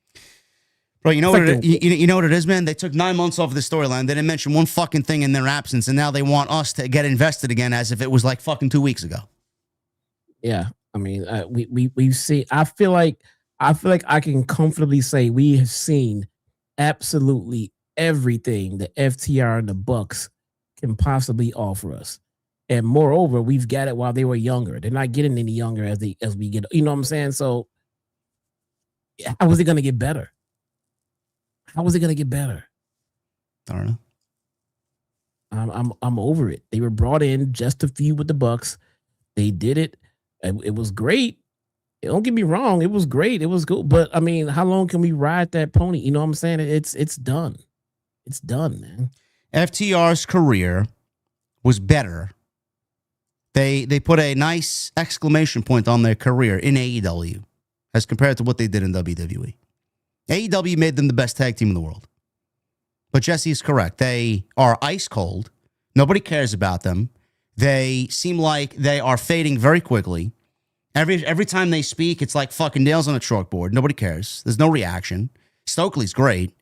Speaker 1: Bro, you know
Speaker 2: It's
Speaker 1: what
Speaker 2: like
Speaker 1: you know what it is, man? They took 9 months off of the storyline. They didn't mention one fucking thing in their absence, and now they want us to get invested again as if it was like fucking 2 weeks ago.
Speaker 2: Yeah, I mean, we've seen. I feel like I can comfortably say we have seen absolutely everything that FTR and the Bucks can possibly offer us, and moreover, we've got it while they were younger. They're not getting any younger as we get. You know what I'm saying? So, how is it going to get better? How is it going to get better?
Speaker 1: I don't know.
Speaker 2: I'm over it. They were brought in just to feud with the Bucks. They did it. It was great. Don't get me wrong. It was great. It was good. But I mean, how long can we ride that pony? You know what I'm saying? It's done. It's done, man.
Speaker 1: FTR's career was better. They put a nice exclamation point on their career in AEW as compared to what they did in WWE. AEW made them the best tag team in the world. But Jesse is correct. They are ice cold. Nobody cares about them. They seem like they are fading very quickly. Every time they speak, it's like fucking nails on a chalkboard. Nobody cares. There's no reaction. Stokely's great,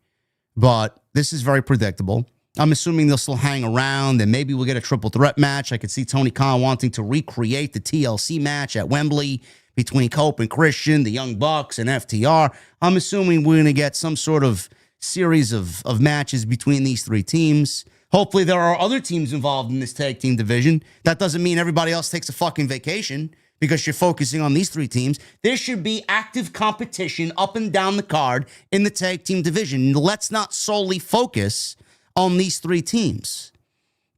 Speaker 1: but this is very predictable. I'm assuming they'll still hang around, and maybe we'll get a triple threat match. I could see Tony Khan wanting to recreate the TLC match at Wembley between Cope and Christian, the Young Bucks, and FTR. I'm assuming we're going to get some sort of series of matches between these three teams. Hopefully there are other teams involved in this tag team division. That doesn't mean everybody else takes a fucking vacation because you're focusing on these three teams. There should be active competition up and down the card in the tag team division. Let's not solely focus on these three teams.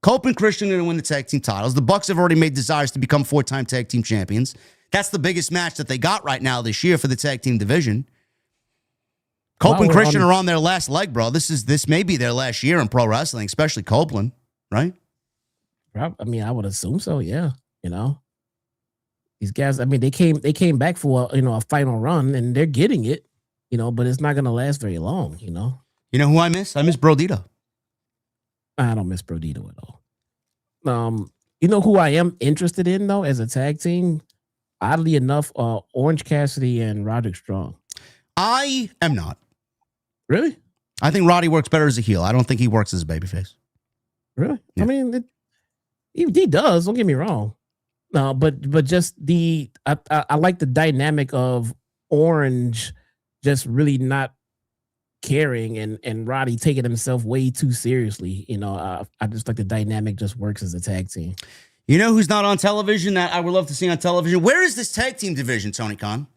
Speaker 1: Cope and Christian are going to win the tag team titles. The Bucks have already made desires to become 4-time tag team champions. That's the biggest match that they got right now this year for the tag team division. Cope and Christian are on their last leg, bro. This may be their last year in pro wrestling, especially Copeland, right?
Speaker 2: I mean, I would assume so. Yeah, you know, these guys. I mean, they came back for a final run, and they're getting it, but it's not going to last very long. You know
Speaker 1: who I miss? I miss Brodito.
Speaker 2: I don't miss Brodito at all. You know who I am interested in though as a tag team? Oddly enough, Orange Cassidy and Roderick Strong.
Speaker 1: I am not.
Speaker 2: Really?
Speaker 1: I think Roddy works better as a heel. I don't think he works as a babyface.
Speaker 2: Really?
Speaker 1: Yeah.
Speaker 2: I mean, he does. Don't get me wrong. No, but just I like the dynamic of Orange just really not caring and Roddy taking himself way too seriously. I just like the dynamic just works as a tag team.
Speaker 1: You know who's not on television that I would love to see on television? Where is this tag team division, Tony Khan?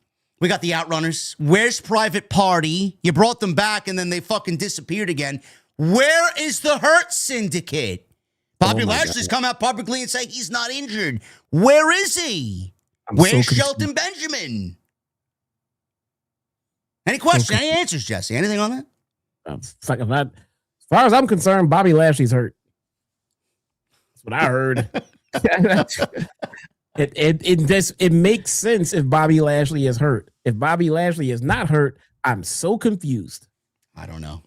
Speaker 1: We got the Outrunners. Where's Private Party? You brought them back and then they fucking disappeared again. Where is the Hurt Syndicate? Bobby Lashley's come out publicly and say he's not injured. Where is he? Where's Shelton Benjamin? Any questions? Any answers, Jesse? Anything on that?
Speaker 2: As far as I'm concerned, Bobby Lashley's hurt. That's what I heard. It makes sense if Bobby Lashley is hurt. If Bobby Lashley is not hurt, I'm so confused.
Speaker 1: I don't know.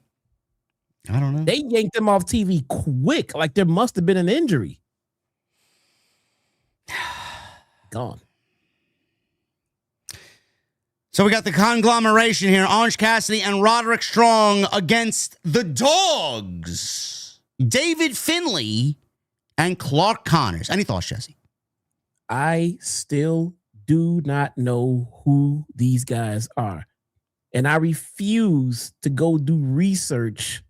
Speaker 2: They yanked him off TV quick, like there must have been an injury. Gone.
Speaker 1: So we got the conglomeration here. Orange Cassidy and Roderick Strong against the Dogs. David Finlay and Clark Connors. Any thoughts, Jesse?
Speaker 2: I still do not know who these guys are. And I refuse to go do research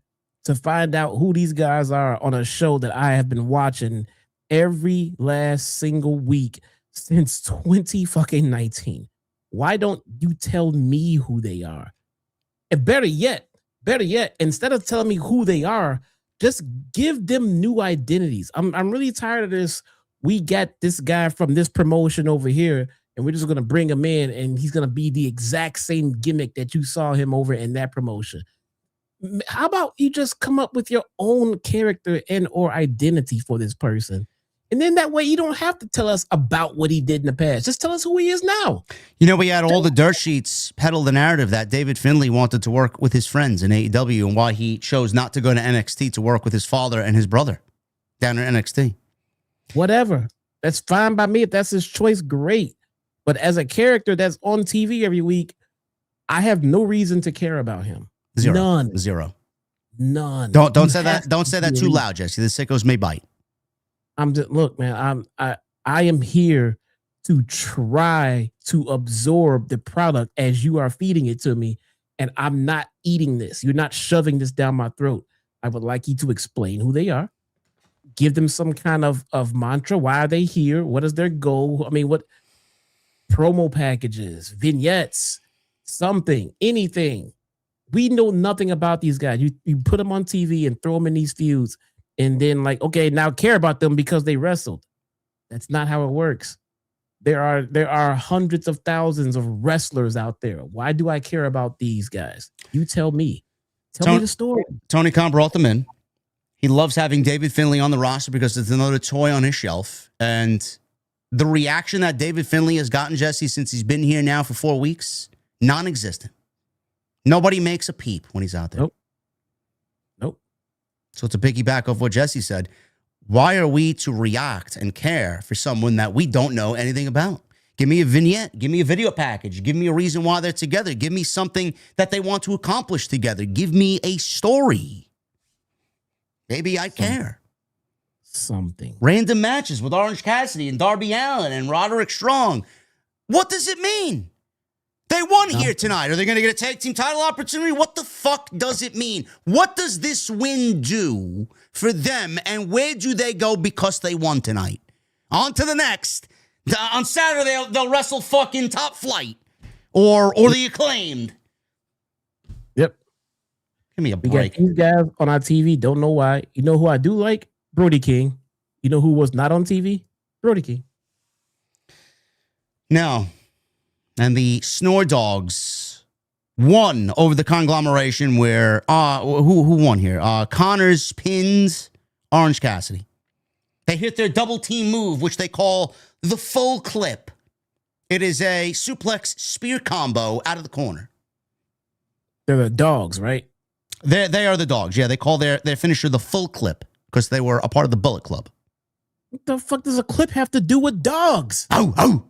Speaker 2: to find out who these guys are on a show that I have been watching every last single week since 2019. Why don't you tell me who they are? And better yet, instead of telling me who they are, just give them new identities. I'm really tired of this. We got this guy from this promotion over here, and we're just going to bring him in, and he's going to be the exact same gimmick that you saw him over in that promotion. How about you just come up with your own character and or identity for this person? And then that way you don't have to tell us about what he did in the past. Just tell us who he is now.
Speaker 1: We had all the dirt sheets peddle the narrative that David Finlay wanted to work with his friends in AEW and why he chose not to go to NXT to work with his father and his brother down in NXT.
Speaker 2: Whatever. That's fine by me. If that's his choice, great. But as a character that's on TV every week, I have no reason to care about him.
Speaker 1: Zero.
Speaker 2: None.
Speaker 1: Zero.
Speaker 2: None.
Speaker 1: Don't say that. Don't say that too loud, Jesse. The sickos may bite.
Speaker 2: Look, man, I am here to try to absorb the product as you are feeding it to me, and I'm not eating this. You're not shoving this down my throat. I would like you to explain who they are. Give them some kind of mantra. Why are they here? What is their goal? I mean, what promo packages, vignettes, something, anything. We know nothing about these guys. You put them on TV and throw them in these feuds, and then like, okay, now care about them because they wrestled. That's not how it works. There are hundreds of thousands of wrestlers out there. Why do I care about these guys? You tell me. Tell me the story.
Speaker 1: Tony Khan brought them in. He loves having David Finlay on the roster because it's another toy on his shelf. And the reaction that David Finlay has gotten, Jesse, since he's been here now for 4 weeks, non-existent. Nobody makes a peep when he's out there.
Speaker 2: Nope.
Speaker 1: So to piggyback off what Jesse said, why are we to react and care for someone that we don't know anything about? Give me a vignette. Give me a video package. Give me a reason why they're together. Give me something that they want to accomplish together. Give me a story. Maybe I care.
Speaker 2: Something.
Speaker 1: Random matches with Orange Cassidy and Darby Allin and Roderick Strong. What does it mean? They won here tonight. Are they going to get a tag team title opportunity? What the fuck does it mean? What does this win do for them, and where do they go because they won tonight? On to the next. On Saturday, they'll wrestle fucking Top Flight or the Acclaimed.
Speaker 2: Yep.
Speaker 1: Give me a
Speaker 2: We
Speaker 1: break.
Speaker 2: got these guys on our TV. Don't know why. You know who I do like? Brody King. You know who was not on TV? Brody King.
Speaker 1: No. And the Snore Dogs won over the conglomeration where who won here? Connors pinned Orange Cassidy. They hit their double team move, which they call the full clip. It is a suplex spear combo out of the corner.
Speaker 2: They're the Dogs, right?
Speaker 1: They are the Dogs. Yeah, they call their finisher the full clip because they were a part of the Bullet Club.
Speaker 2: What the fuck does a clip have to do with dogs?
Speaker 1: Oh.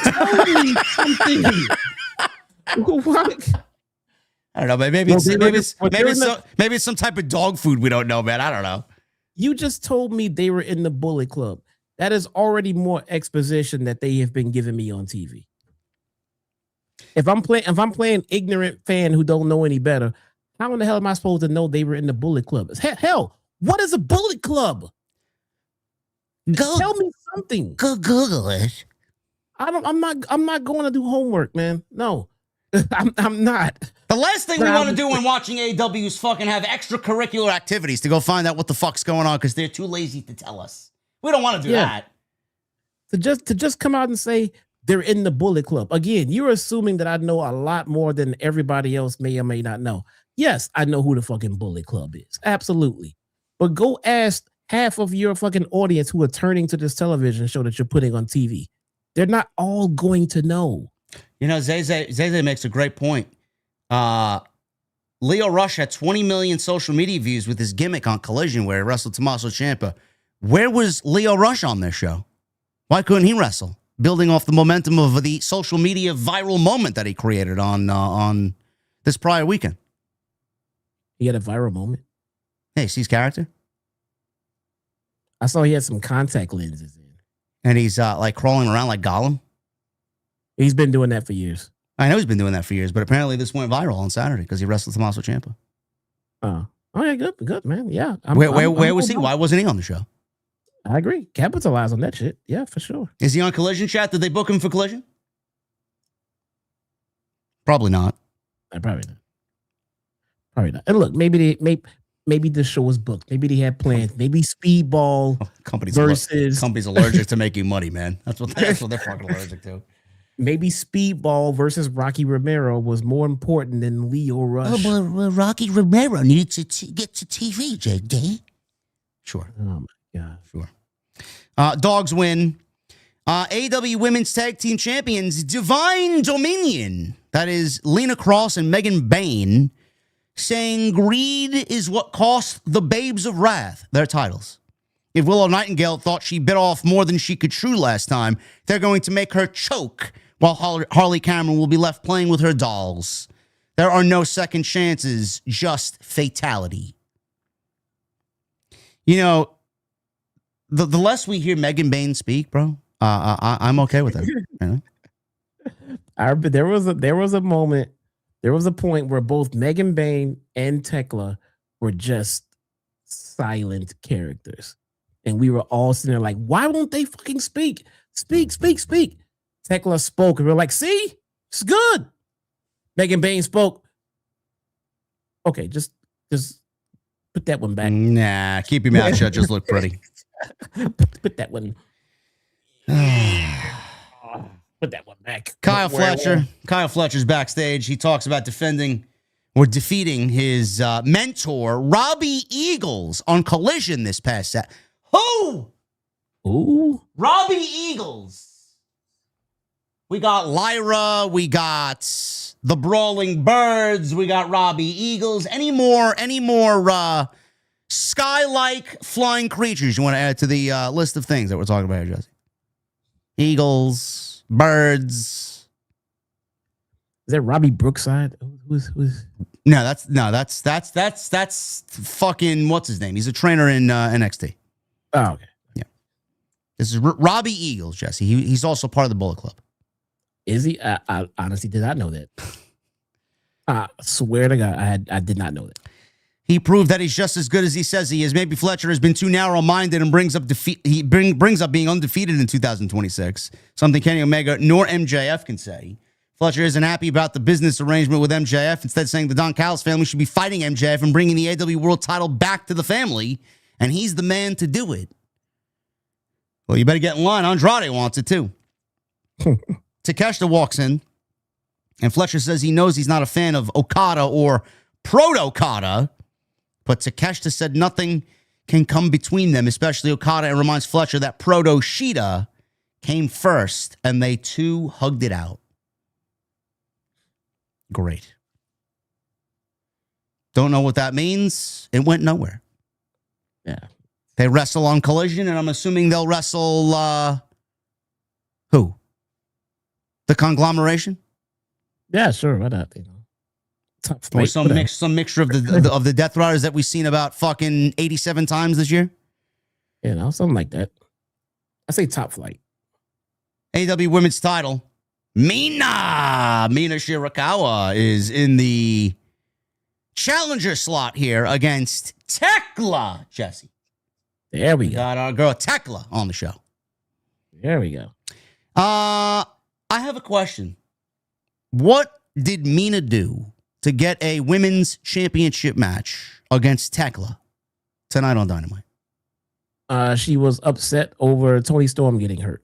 Speaker 2: Tell me something. What?
Speaker 1: I don't know. Maybe it's some type of dog food we don't know, man. I don't know.
Speaker 2: You just told me they were in the Bullet Club. That is already more exposition that they have been giving me on TV. If I'm playing ignorant fan who don't know any better, how in the hell am I supposed to know they were in the Bullet Club? Hell, what is a Bullet Club? Tell me something.
Speaker 1: Go Google it.
Speaker 2: I'm not going to do homework, man. No. I'm not.
Speaker 1: The last thing we want to do when watching AEW is fucking have extracurricular activities to go find out what the fuck's going on because they're too lazy to tell us. We don't want to do that.
Speaker 2: To just come out and say they're in the Bullet Club. Again, you're assuming that I know a lot more than everybody else may or may not know. Yes, I know who the fucking Bullet Club is. Absolutely. But go ask half of your fucking audience who are turning to this television show that you're putting on TV. They're not all going to know.
Speaker 1: You know, Zay makes a great point. Leo Rush had 20 million social media views with his gimmick on Collision where he wrestled Tommaso Ciampa. Where was Leo Rush on this show? Why couldn't he wrestle? Building off the momentum of the social media viral moment that he created on this prior weekend.
Speaker 2: He had a viral moment.
Speaker 1: Hey, see his character?
Speaker 2: I saw he had some contact lenses in.
Speaker 1: And he's like crawling around like Gollum.
Speaker 2: He's been doing that for years.
Speaker 1: I know he's been doing that for years, but apparently this went viral on Saturday because he wrestled Tommaso Ciampa.
Speaker 2: Oh yeah, good, man. Yeah.
Speaker 1: Where was he? Why wasn't he on the show?
Speaker 2: I agree. Capitalize on that shit. Yeah, for sure.
Speaker 1: Is he on Collision Chat? Did they book him for Collision? Probably not.
Speaker 2: Probably not. And look, maybe the show was booked. Maybe they had plans. Maybe Speedball
Speaker 1: companies
Speaker 2: versus
Speaker 1: allergic to making money, man. That's what they're fucking allergic to.
Speaker 2: Maybe Speedball versus Rocky Romero was more important than Leo Rush.
Speaker 1: Oh, well, Rocky Romero needed to get to TV, JD. Sure.
Speaker 2: Oh, my God.
Speaker 1: Sure. Dogs win. AEW Women's Tag Team Champions, Divine Dominion. That is Lena Cross and Megan Bain saying greed is what cost the Babes of Wrath their titles. If Willow Nightingale thought she bit off more than she could chew last time, they're going to make her choke while Harley Cameron will be left playing with her dolls. There are no second chances, just fatality. You know, the less we hear Megan Bain speak, bro, I'm okay with that. You know?
Speaker 2: There was a moment, there was a point where both Megan Bain and Thekla were just silent characters. And we were all sitting there like, why won't they fucking speak? Speak. Thekla spoke, and we were like, see? It's good. Megan Bain spoke. Okay, just put that one back.
Speaker 1: Nah, keep your mouth shut. Just look pretty.
Speaker 2: Put that one. Put that one back.
Speaker 1: Kyle Fletcher's backstage. He talks about defeating his mentor, Robbie Eagles, on Collision this past set. Who?
Speaker 2: Ooh.
Speaker 1: Robbie Eagles. We got Lyra. We got the Brawling Birds. We got Robbie Eagles. Any more sky-like flying creatures you want to add to the list of things that we're talking about here, Jesse? Eagles, birds.
Speaker 2: Is that Robbie Brookside? Who's?
Speaker 1: No, that's fucking what's his name? He's a trainer in NXT.
Speaker 2: Oh, okay.
Speaker 1: Yeah. This is Robbie Eagles, Jesse. He's also part of the Bullet Club.
Speaker 2: Is he? I honestly did not know that. I swear to God, I did not know that.
Speaker 1: He proved that he's just as good as he says he is. Maybe Fletcher has been too narrow-minded and brings up defeat. He brings up being undefeated in 2026, something Kenny Omega nor MJF can say. Fletcher isn't happy about the business arrangement with MJF, instead saying the Don Callis family should be fighting MJF and bringing the AEW World title back to the family, and he's the man to do it. Well, you better get in line. Andrade wants it too. Takeshita walks in, and Fletcher says he knows he's not a fan of Okada or Proto-Okada, but Takeshita said nothing can come between them, especially Okada, and reminds Fletcher that Proto-Shida came first, and they two hugged it out. Great. Don't know what that means. It went nowhere.
Speaker 2: Yeah.
Speaker 1: They wrestle on Collision, and I'm assuming they'll wrestle, who? The Conglomeration?
Speaker 2: Yeah, sure. Why not? You know,
Speaker 1: or some mixture of the Death Riders that we've seen about fucking 87 times this year?
Speaker 2: You know, something like that. I say Top Flight.
Speaker 1: AEW Women's title. Mina Shirakawa is in the challenger slot here against Thekla, Jesse.
Speaker 2: There we go.
Speaker 1: Got our girl Thekla on the show.
Speaker 2: There we go.
Speaker 1: I have a question. What did Mina do to get a women's championship match against Thekla tonight on Dynamite?
Speaker 2: She was upset over Toni Storm getting hurt.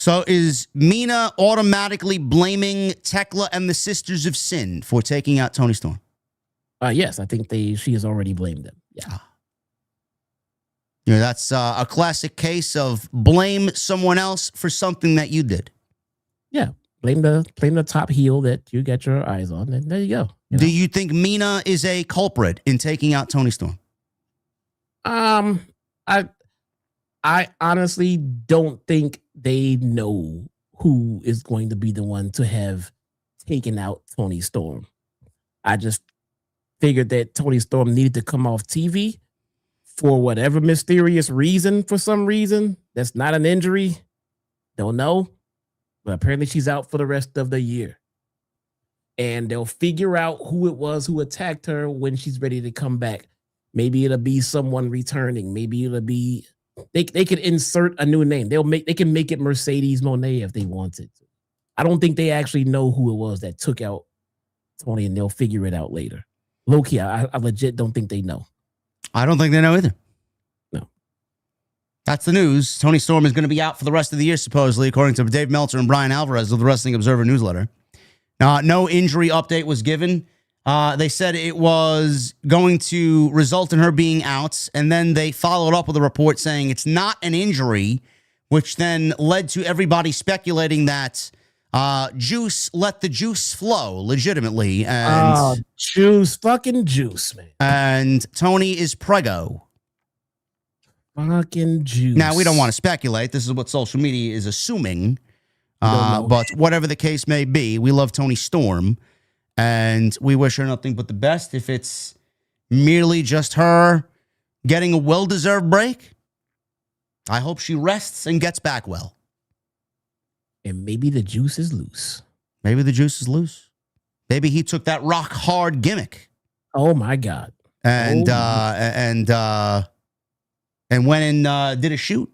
Speaker 1: So is Mina automatically blaming Thekla and the Sisters of Sin for taking out Toni Storm?
Speaker 2: Yes, I think she has already blamed them. Yeah.
Speaker 1: You know, that's a classic case of blame someone else for something that you did.
Speaker 2: Yeah. Blame the top heel that you got your eyes on, and there you go. You know?
Speaker 1: Do you think Mina is a culprit in taking out Toni Storm?
Speaker 2: I honestly don't think they know who is going to be the one to have taken out Toni Storm. I just figured that Toni Storm needed to come off TV for whatever mysterious reason, for some reason. That's not an injury. Don't know. But apparently she's out for the rest of the year. And they'll figure out who it was who attacked her when she's ready to come back. Maybe it'll be someone returning. Maybe it'll be... They could insert a new name. They can make it Mercedes Moné if they wanted to. I don't think they actually know who it was that took out Toni, and they'll figure it out later. Low-key, I legit don't think they know.
Speaker 1: I don't think they know either.
Speaker 2: No.
Speaker 1: That's the news. Toni Storm is going to be out for the rest of the year, supposedly, according to Dave Meltzer and Brian Alvarez of the Wrestling Observer newsletter. No injury update was given. They said it was going to result in her being out, and then they followed up with a report saying it's not an injury, which then led to everybody speculating that Juice let the juice flow legitimately. And
Speaker 2: juice, fucking juice, man.
Speaker 1: And Toni is preggo.
Speaker 2: Fucking juice.
Speaker 1: Now, we don't want to speculate. This is what social media is assuming. But whatever the case may be, we love Toni Storm, and we wish her nothing but the best. If it's merely just her getting a well-deserved break, I hope she rests and gets back well.
Speaker 2: And maybe the juice is loose.
Speaker 1: Maybe the juice is loose. Maybe he took that rock hard gimmick.
Speaker 2: Oh my God.
Speaker 1: And went and did a shoot.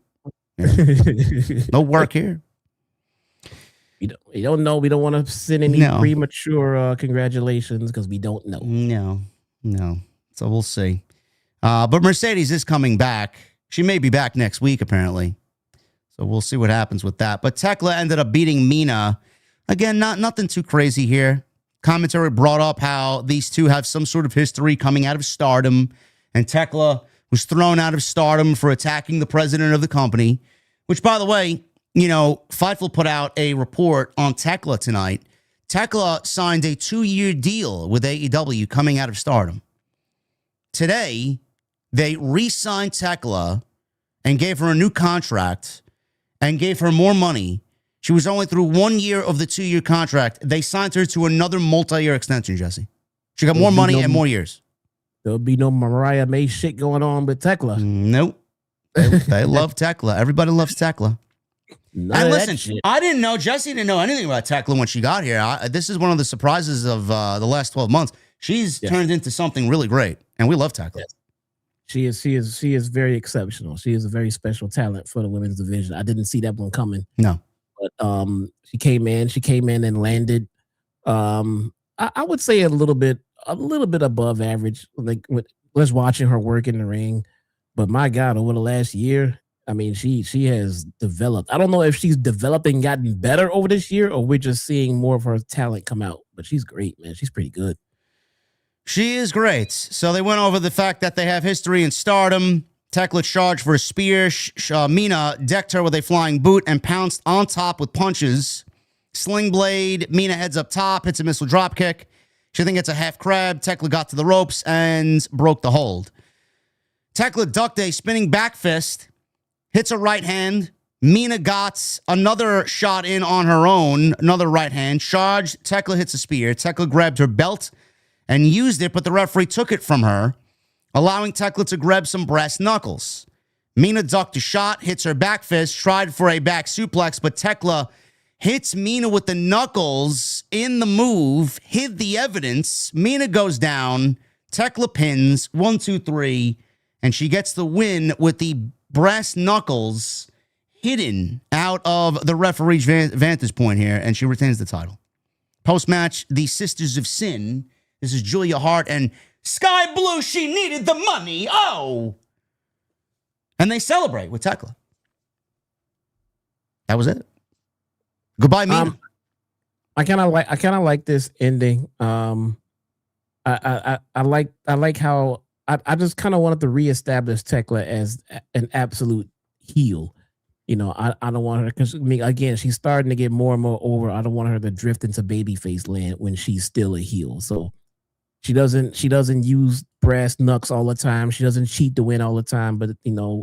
Speaker 1: No work here.
Speaker 2: We don't know. We don't want to send any premature congratulations because we don't know.
Speaker 1: No. So we'll see. But Mercedes is coming back. She may be back next week, apparently. So we'll see what happens with that. But Thekla ended up beating Mina. Again, nothing too crazy here. Commentary brought up how these two have some sort of history coming out of Stardom. And Thekla was thrown out of Stardom for attacking the president of the company. Which, by the way, Fightful put out a report on Thekla tonight. Thekla signed a 2-year deal with AEW coming out of Stardom. Today, they re-signed Thekla and gave her a new contract and gave her more money. She was only through 1 year of the 2-year contract. They signed her to another multi-year extension, Jesse. She got more money and more years.
Speaker 2: There'll be no Mariah May shit going on with Thekla.
Speaker 1: Nope. They love Thekla. Everybody loves Thekla. And listen, I didn't know, Jesse didn't know anything about Thekla when she got here. This is one of the surprises of the last 12 months. She's turned into something really great, and we love Thekla. Yes.
Speaker 2: She is very exceptional. She is a very special talent for the women's division. I didn't see that one coming.
Speaker 1: No.
Speaker 2: But she came in and landed. I would say a little bit above average. Like let's watching her work in the ring. But my God, over the last year, I mean, she has developed. I don't know if she's developed and gotten better over this year, or we're just seeing more of her talent come out. But she's great, man. She's pretty good.
Speaker 1: She is great. So they went over the fact that they have history in Stardom. Thekla charged for a spear. Mina decked her with a flying boot and pounced on top with punches. Sling blade. Mina heads up top, hits a missile dropkick. She then gets a half crab. Thekla got to the ropes and broke the hold. Thekla ducked a spinning back fist, hits a right hand. Mina got another shot in on her own, another right hand. Charged. Thekla hits a spear. Thekla grabbed her belt and used it, but the referee took it from her, allowing Thekla to grab some brass knuckles. Mina ducked a shot, hits her back fist, tried for a back suplex, but Thekla hits Mina with the knuckles in the move, hid the evidence. Mina goes down. Thekla pins 1, 2, 3, and she gets the win with the brass knuckles hidden out of the referee's vantage point here, and she retains the title. Post-match, the Sisters of Sin. This is Julia Hart and Sky Blue. She needed the money. Oh. And they celebrate with Thekla. That was it. Goodbye, Mina.
Speaker 2: I kind of like this ending. I like how I just kind of wanted to reestablish Thekla as an absolute heel. I don't want her, because again, she's starting to get more and more over. I don't want her to drift into babyface land when she's still a heel. So she doesn't use brass knucks all the time. She doesn't cheat to win all the time, but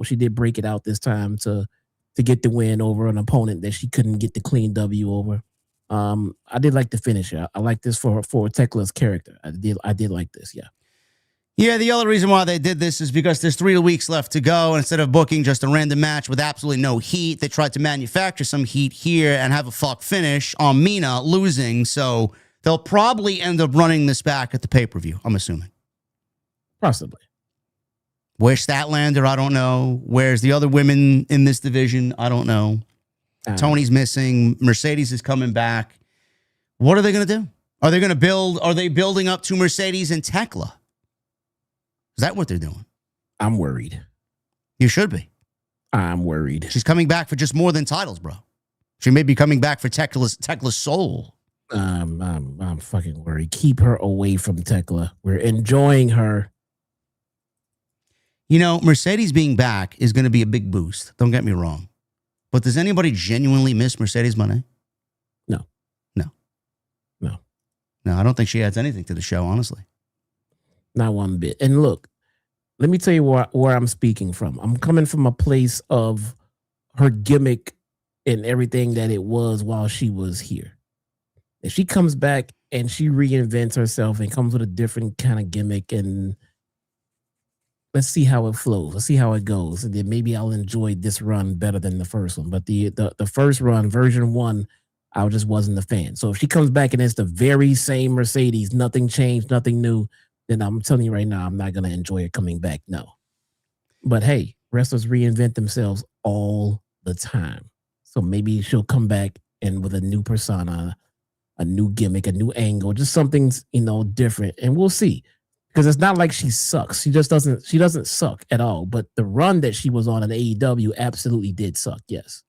Speaker 2: she did break it out this time to get the win over an opponent that she couldn't get the clean W over. I did like the finisher. I like this for Thekla's character. I did like this. Yeah.
Speaker 1: Yeah, the other reason why they did this is because there's 3 weeks left to go. Instead of booking just a random match with absolutely no heat, they tried to manufacture some heat here and have a fuck finish on Mina losing. So they'll probably end up running this back at the pay-per-view, I'm assuming.
Speaker 2: Possibly.
Speaker 1: Where's Statlander? I don't know. Where's the other women in this division? I don't know. Tony's missing. Mercedes is coming back. What are they going to do? Are they building up to Mercedes and Thekla? Is that what they're doing?
Speaker 2: I'm worried.
Speaker 1: You should be.
Speaker 2: I'm worried.
Speaker 1: She's coming back for just more than titles, bro. She may be coming back for Thekla's soul.
Speaker 2: I'm fucking worried. Keep her away from Thekla. We're enjoying her.
Speaker 1: Mercedes being back is going to be a big boost. Don't get me wrong. But does anybody genuinely miss Mercedes Moné? No, I don't think she adds anything to the show, honestly.
Speaker 2: Not one bit. And look, let me tell you where I'm speaking from. I'm coming from a place of her gimmick and everything that it was while she was here. If she comes back and she reinvents herself and comes with a different kind of gimmick, and let's see how it flows. Let's see how it goes. And then maybe I'll enjoy this run better than the first one. But the first run, version 1, I just wasn't a fan. So if she comes back and it's the very same Mercedes, nothing changed, nothing new, then I'm telling you right now, I'm not going to enjoy it coming back. No. But hey, wrestlers reinvent themselves all the time. So maybe she'll come back and with a new persona, a new gimmick, a new angle, just something, different. And we'll see. Because it's not like she sucks. She doesn't suck at all. But the run that she was on in AEW absolutely did suck, yes.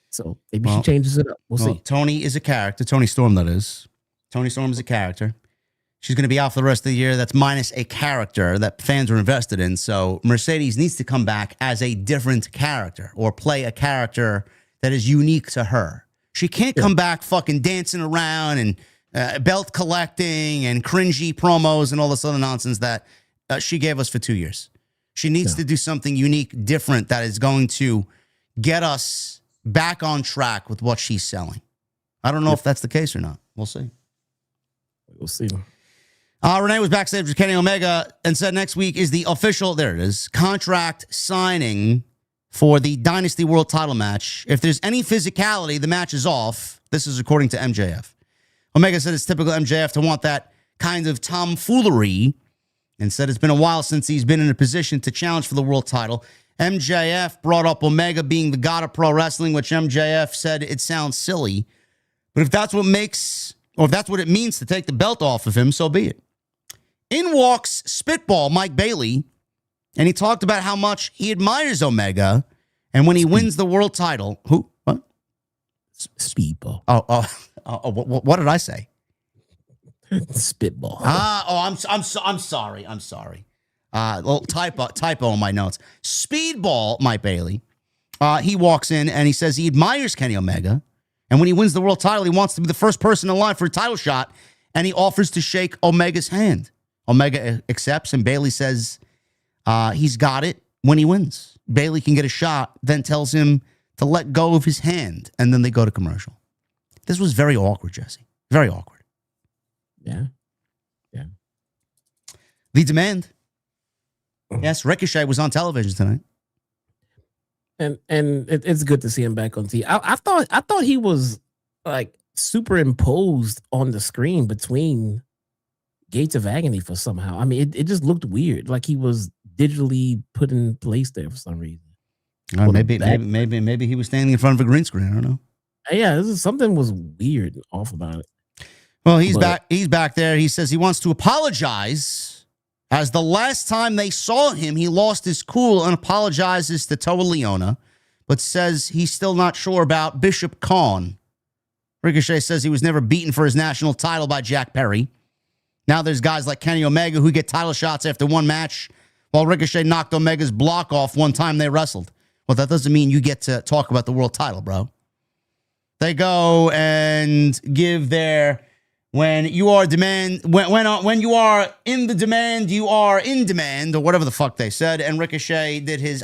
Speaker 2: So maybe she changes it up. We'll see.
Speaker 1: Toni is a character. Toni Storm, that is. Toni Storm is a character. She's going to be out for the rest of the year. That's minus a character that fans are invested in. So Mercedes needs to come back as a different character or play a character that is unique to her. She can't come back fucking dancing around and belt collecting and cringy promos and all this other nonsense that she gave us for 2 years. She needs to do something unique, different, that is going to get us back on track with what she's selling. I don't know if that's the case or not. We'll see.
Speaker 2: We'll see.
Speaker 1: Renee was backstage with Kenny Omega and said next week is the official, there it is, contract signing for the Dynasty World title match. If there's any physicality, the match is off. This is according to MJF. Omega said it's typical MJF to want that kind of tomfoolery and said it's been a while since he's been in a position to challenge for the world title. MJF brought up Omega being the god of pro wrestling, which MJF said it sounds silly. But if that's what makes, or if that's what it means to take the belt off of him, so be it. In walks Spitball Mike Bailey, and he talked about how much he admires Omega, and when he wins the world title, who? What?
Speaker 2: Speedball.
Speaker 1: What did I say?
Speaker 2: Spitball.
Speaker 1: I'm sorry. Little typo on my notes. Speedball Mike Bailey. He walks in and he says he admires Kenny Omega, and when he wins the world title, he wants to be the first person in line for a title shot, and he offers to shake Omega's hand. Omega accepts, and Bailey says he's got it when he wins. Bailey can get a shot, then tells him to let go of his hand, and then they go to commercial. This was very awkward, Jesse. Very awkward.
Speaker 2: Yeah.
Speaker 1: The Demand. Yes, Ricochet was on television tonight.
Speaker 2: And it's good to see him back on TV. I thought he was like superimposed on the screen between Gates of Agony for somehow. I mean, it just looked weird, like he was digitally put in place there for some reason. Maybe he was standing in front of a green screen. I don't know. Yeah, something was weird and off about it.
Speaker 1: Well, he's back there. He says he wants to apologize, as the last time they saw him, he lost his cool and apologizes to Toa Leona, but says he's still not sure about Bishop Khan. Ricochet says he was never beaten for his national title by Jack Perry. Now there's guys like Kenny Omega who get title shots after one match, while Ricochet knocked Omega's block off one time they wrestled. Well, that doesn't mean you get to talk about the world title, bro. They go and give their when you are you are in the demand, you are in demand, or whatever the fuck they said. And Ricochet did his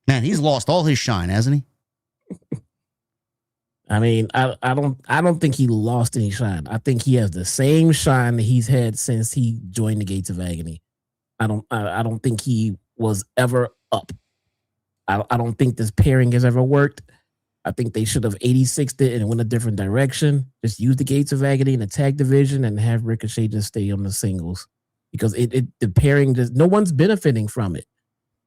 Speaker 1: Man, he's lost all his shine, hasn't he?
Speaker 2: I mean, I don't think he lost any shine. I think he has the same shine that he's had since he joined the Gates of Agony. I don't think he was ever up. I don't think this pairing has ever worked. I think they should have 86'd it and went a different direction. Just use the Gates of Agony in the tag division and have Ricochet just stay on the singles, because the pairing just, no one's benefiting from it.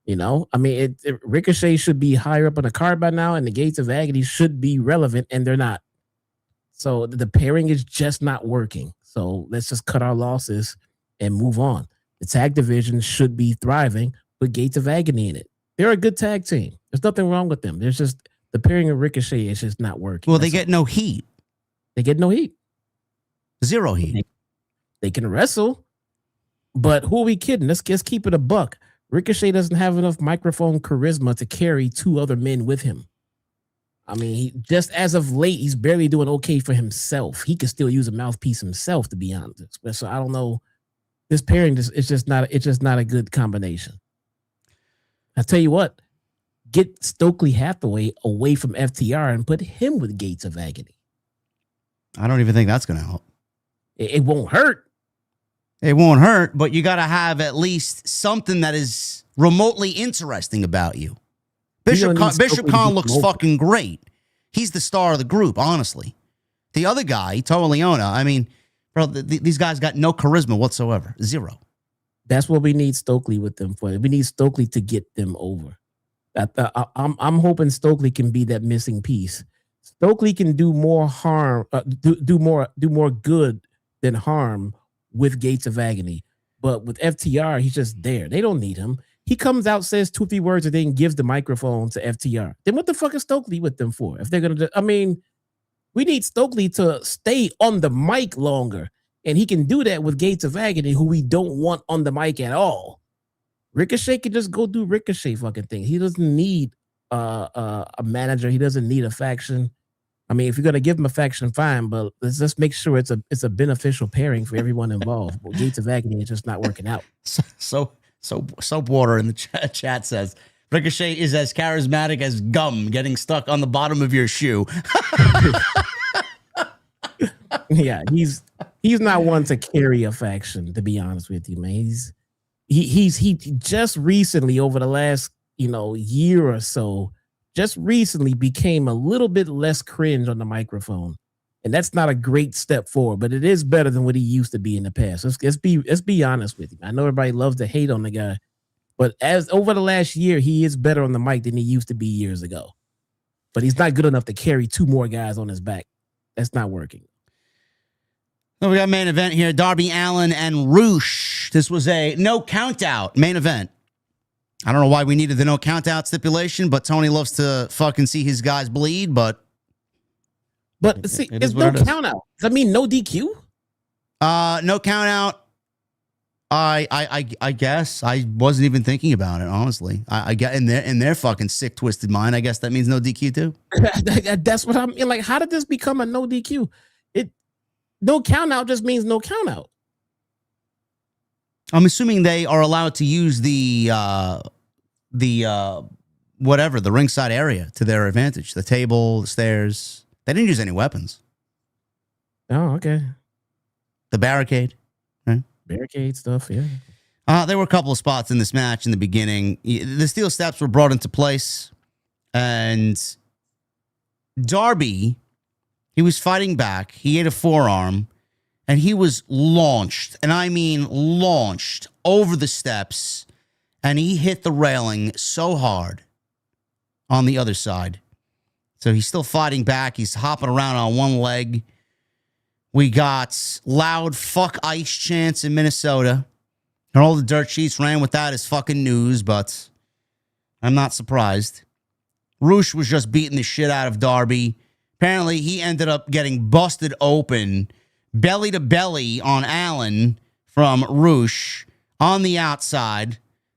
Speaker 2: You know, I mean, Ricochet should be higher up on the card by now, and the Gates of Agony should be relevant, and they're not. So the pairing is just not working. So let's just cut our losses and move on. The tag division should be thriving with Gates of Agony in it. They're a good tag team. There's nothing wrong with them. There's just the pairing of Ricochet is just not working.
Speaker 1: Well, they get no heat.
Speaker 2: They get no heat.
Speaker 1: Zero heat.
Speaker 2: They can wrestle, but who are we kidding? Let's keep it a buck. Ricochet doesn't have enough microphone charisma to carry two other men with him. I mean, just as of late, he's barely doing okay for himself. He could still use a mouthpiece himself, to be honest. So I don't know. This pairing it's just not a good combination. I tell you what, get Stokely Hathaway away from FTR and put him with Gates of Agony.
Speaker 1: I don't even think that's going to help.
Speaker 2: It won't hurt.
Speaker 1: It won't hurt, but you got to have at least something that is remotely interesting about you. Bishop Khan looks fucking great. He's the star of the group, honestly. The other guy, Toa Leona, I mean, bro, these guys got no charisma whatsoever. Zero.
Speaker 2: That's what we need Stokely with them for. We need Stokely to get them over. I'm hoping Stokely can be that missing piece. Stokely can do more harm, do more good than harm with Gates of Agony. But with FTR, he's just there. They don't need him. He comes out, says 2-3 words, and then gives the microphone to FTR. Then what the fuck is Stokely with them for? If they're gonna, we need Stokely to stay on the mic longer, and he can do that with Gates of Agony, who we don't want on the mic at all. Ricochet can just go do Ricochet fucking thing. He doesn't need a manager. He doesn't need a faction. I mean, if you're gonna give him a faction, fine, but let's just make sure it's a beneficial pairing for everyone involved. Well, Gates of Agony is just not working out.
Speaker 1: So water in the chat says Ricochet is as charismatic as gum getting stuck on the bottom of your shoe.
Speaker 2: Yeah, he's not one to carry a faction, to be honest with you, man. He just recently, over the last year or so, just recently became a little bit less cringe on the microphone. And that's not a great step forward, but it is better than what he used to be in the past. Let's be honest with you. I know everybody loves to hate on the guy, but as over the last year, he is better on the mic than he used to be years ago. But he's not good enough to carry 2 more guys on his back. That's not working.
Speaker 1: So we got main event here. Darby Allin and Roosh. This was a no count out main event. I don't know why we needed the no count out stipulation, but Tony loves to fucking see his guys bleed, But see, it's no count out. Does that mean no DQ? No count out. I guess I wasn't even thinking about it, honestly. I get in their fucking sick, twisted mind. I guess that means no DQ too.
Speaker 2: That's what I'm like. How did this become a no DQ? No count out just means no count out.
Speaker 1: I'm assuming they are allowed to use the ringside area to their advantage. The table, the stairs. They didn't use any weapons.
Speaker 2: Oh, okay.
Speaker 1: The barricade, right?
Speaker 2: Barricade stuff, yeah.
Speaker 1: There were a couple of spots in this match in the beginning. The steel steps were brought into place, and Darby, he was fighting back. He ate a forearm, and he was launched, and I mean launched over the steps, and he hit the railing so hard on the other side. So he's still fighting back. He's hopping around on one leg. We got loud fuck ice chants in Minnesota. And all the dirt sheets ran with that as fucking news, but I'm not surprised. Roosh was just beating the shit out of Darby. Apparently, he ended up getting busted open, belly to belly on Allin from Roosh on the outside.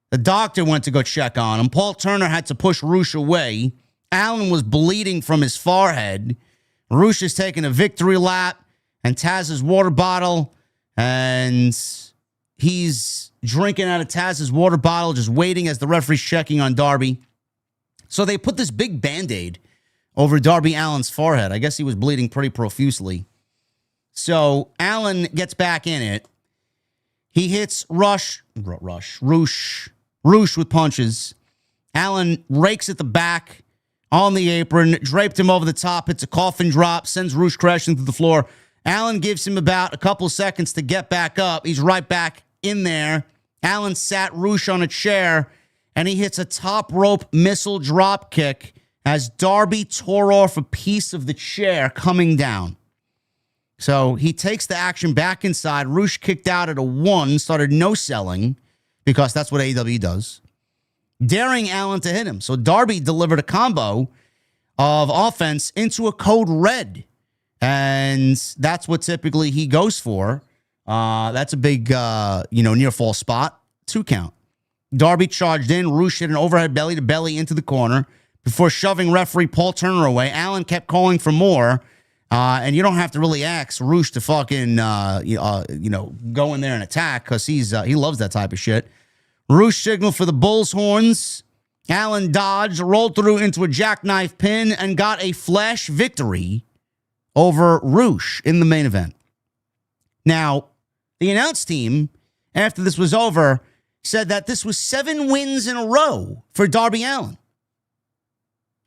Speaker 1: The doctor went to go check on him. Paul Turner had to push Roosh away. Allin was bleeding from his forehead. Roosh is taking a victory lap, and Taz's water bottle, and he's drinking out of Taz's water bottle, just waiting as the referee's checking on Darby. So they put this big Band-Aid over Darby Allin's forehead. I guess he was bleeding pretty profusely. So Allin gets back in it. He hits Roosh with punches. Allin rakes at the back on the apron, draped him over the top, hits a coffin drop, sends Roosh crashing through the floor. Allin gives him about a couple seconds to get back up. He's right back in there. Allin sat Roosh on a chair, and he hits a top rope missile drop kick as Darby tore off a piece of the chair coming down. So he takes the action back inside. Roosh kicked out at a 1, started no-selling, because that's what AEW does, daring Allin to hit him. So Darby delivered a combo of offense into a code red. And that's what typically he goes for. That's a big, near fall spot. 2 count. Darby charged in. Roosh hit an overhead belly to belly into the corner. before shoving referee Paul Turner away. Allin kept calling for more. And you don't have to really ask Roosh to fucking, go in there and attack because he loves that type of shit. Roosh signaled for the bull's horns. Allin dodged, rolled through into a jackknife pin, and got a flash victory over Roosh in the main event. Now, the announce team, after this was over, said that this was 7 wins in a row for Darby Allin.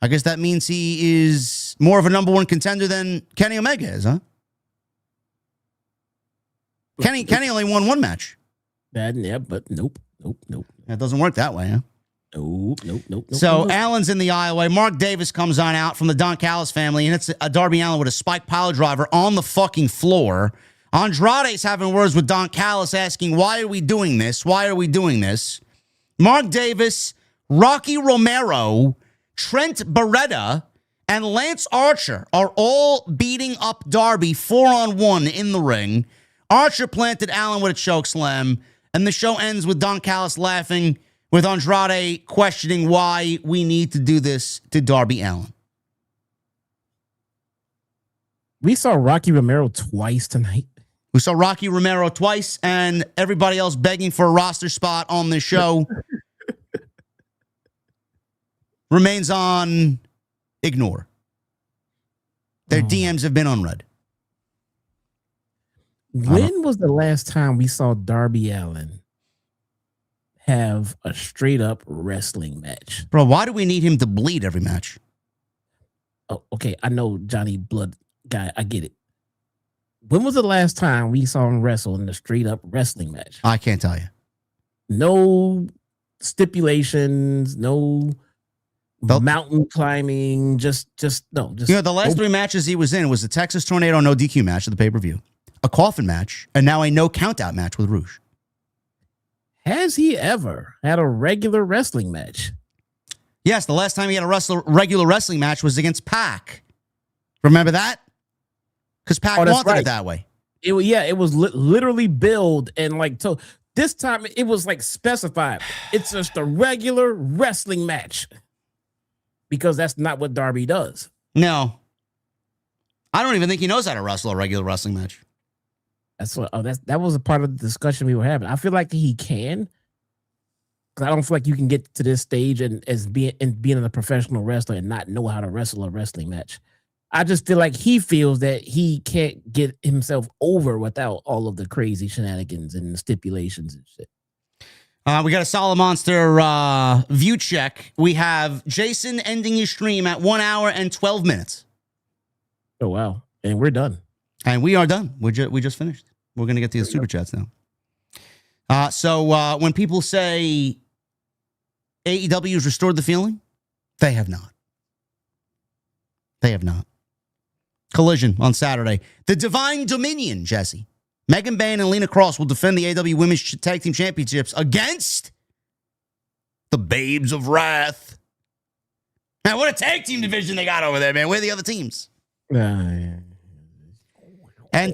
Speaker 1: I guess that means he is more of a number one contender than Kenny Omega is, huh? Kenny only won 1 match.
Speaker 2: Yeah, but nope.
Speaker 1: That doesn't work that way, huh?
Speaker 2: Nope.
Speaker 1: So Allen's in the aisleway. Mark Davis comes on out from the Don Callis family, and it's a Darby Allin with a spike pile driver on the fucking floor. Andrade's having words with Don Callis asking, why are we doing this? Why are we doing this? Mark Davis, Rocky Romero, Trent Beretta, and Lance Archer are all beating up Darby 4-on-1 in the ring. Archer planted Allin with a choke slam, and the show ends with Don Callis laughing, with Andrade questioning why we need to do this to Darby Allin.
Speaker 2: We saw Rocky Romero twice tonight.
Speaker 1: We saw Rocky Romero twice, and everybody else begging for a roster spot on this show remains on ignore. Their DMs have been unread.
Speaker 2: When was the last time we saw Darby Allin have a straight up wrestling match?
Speaker 1: Bro, why do we need him to bleed every match?
Speaker 2: Oh, okay. I know Johnny Blood guy. I get it. When was the last time we saw him wrestle in a straight up wrestling match?
Speaker 1: I can't tell you.
Speaker 2: No stipulations, no mountain climbing, just no. Just
Speaker 1: the last 3 matches he was in was the Texas Tornado no DQ match at the pay-per-view, a coffin match, and now a no count-out match with Roosh.
Speaker 2: Has he ever had a regular wrestling match?
Speaker 1: Yes, the last time he had a regular wrestling match was against Pac. Remember that? Because Pac wanted it that way.
Speaker 2: It was literally billed and so this time it was specified. It's just a regular wrestling match because that's not what Darby does.
Speaker 1: No, I don't even think he knows how to wrestle a regular wrestling match.
Speaker 2: That was a part of the discussion we were having. I feel like he can, because I don't feel like you can get to this stage and being a professional wrestler and not know how to wrestle a wrestling match. I just feel like he feels that he can't get himself over without all of the crazy shenanigans and stipulations and shit.
Speaker 1: We got a Solid Monster view check. We have Jason ending his stream at 1 hour and 12 minutes.
Speaker 2: Oh, wow. And we're done.
Speaker 1: And we are done. We just finished. We're going to get to the super chats now. So when people say AEW has restored the feeling, they have not. They have not. Collision on Saturday. The Divine Dominion, Jesse. Megan Bayne and Lena Cross will defend the AEW Women's Tag Team Championships against the Babes of Wrath. Man, what a tag team division they got over there, man. Where are the other teams? And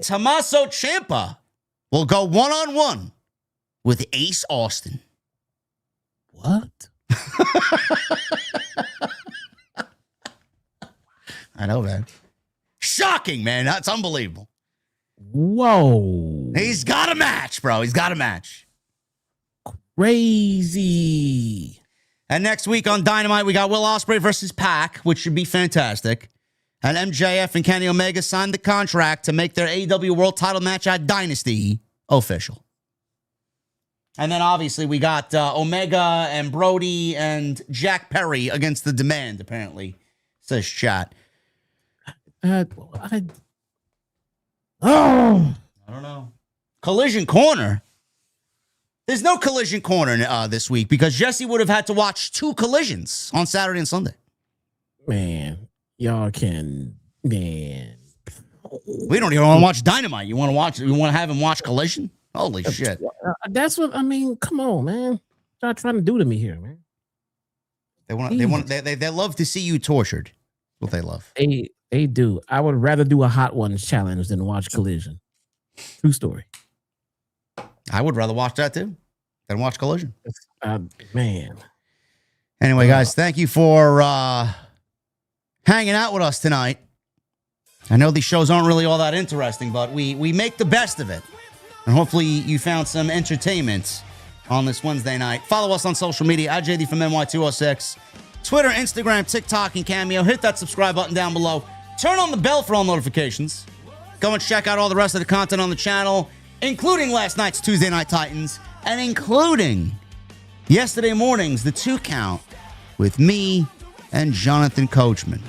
Speaker 1: Tommaso Ciampa will go one-on-one with Ace Austin.
Speaker 2: What?
Speaker 1: I know, man. Shocking, man. That's unbelievable.
Speaker 2: Whoa.
Speaker 1: He's got a match, bro. He's got a match.
Speaker 2: Crazy.
Speaker 1: And next week on Dynamite, we got Will Ospreay versus Pac, which should be fantastic. And MJF and Kenny Omega signed the contract to make their AEW World title match at Dynasty official. And then obviously we got Omega and Brody and Jack Perry against The Demand, apparently, says chat.
Speaker 2: I
Speaker 1: don't know. Collision Corner. There's no Collision Corner this week because Jesse would have had to watch 2 collisions on Saturday and Sunday.
Speaker 2: Man, y'all can, man.
Speaker 1: We don't even want to watch Dynamite. You want to have him watch Collision? Holy shit.
Speaker 2: That's what I mean. Come on, man. What y'all trying to do to me here, man?
Speaker 1: They love to see you tortured. What they love.
Speaker 2: They do. I would rather do a Hot Ones challenge than watch Collision. True story.
Speaker 1: I would rather watch that too than watch Collision.
Speaker 2: Man.
Speaker 1: Anyway, guys, thank you for hanging out with us tonight. I know these shows aren't really all that interesting, but we make the best of it. And hopefully you found some entertainment on this Wednesday night. Follow us on social media at JD from NY206. Twitter, Instagram, TikTok, and Cameo. Hit that subscribe button down below. Turn on the bell for all notifications. Go and check out all the rest of the content on the channel, including last night's Tuesday Night Titans, and including yesterday morning's The 2 Count with me and Jonathan Coachman.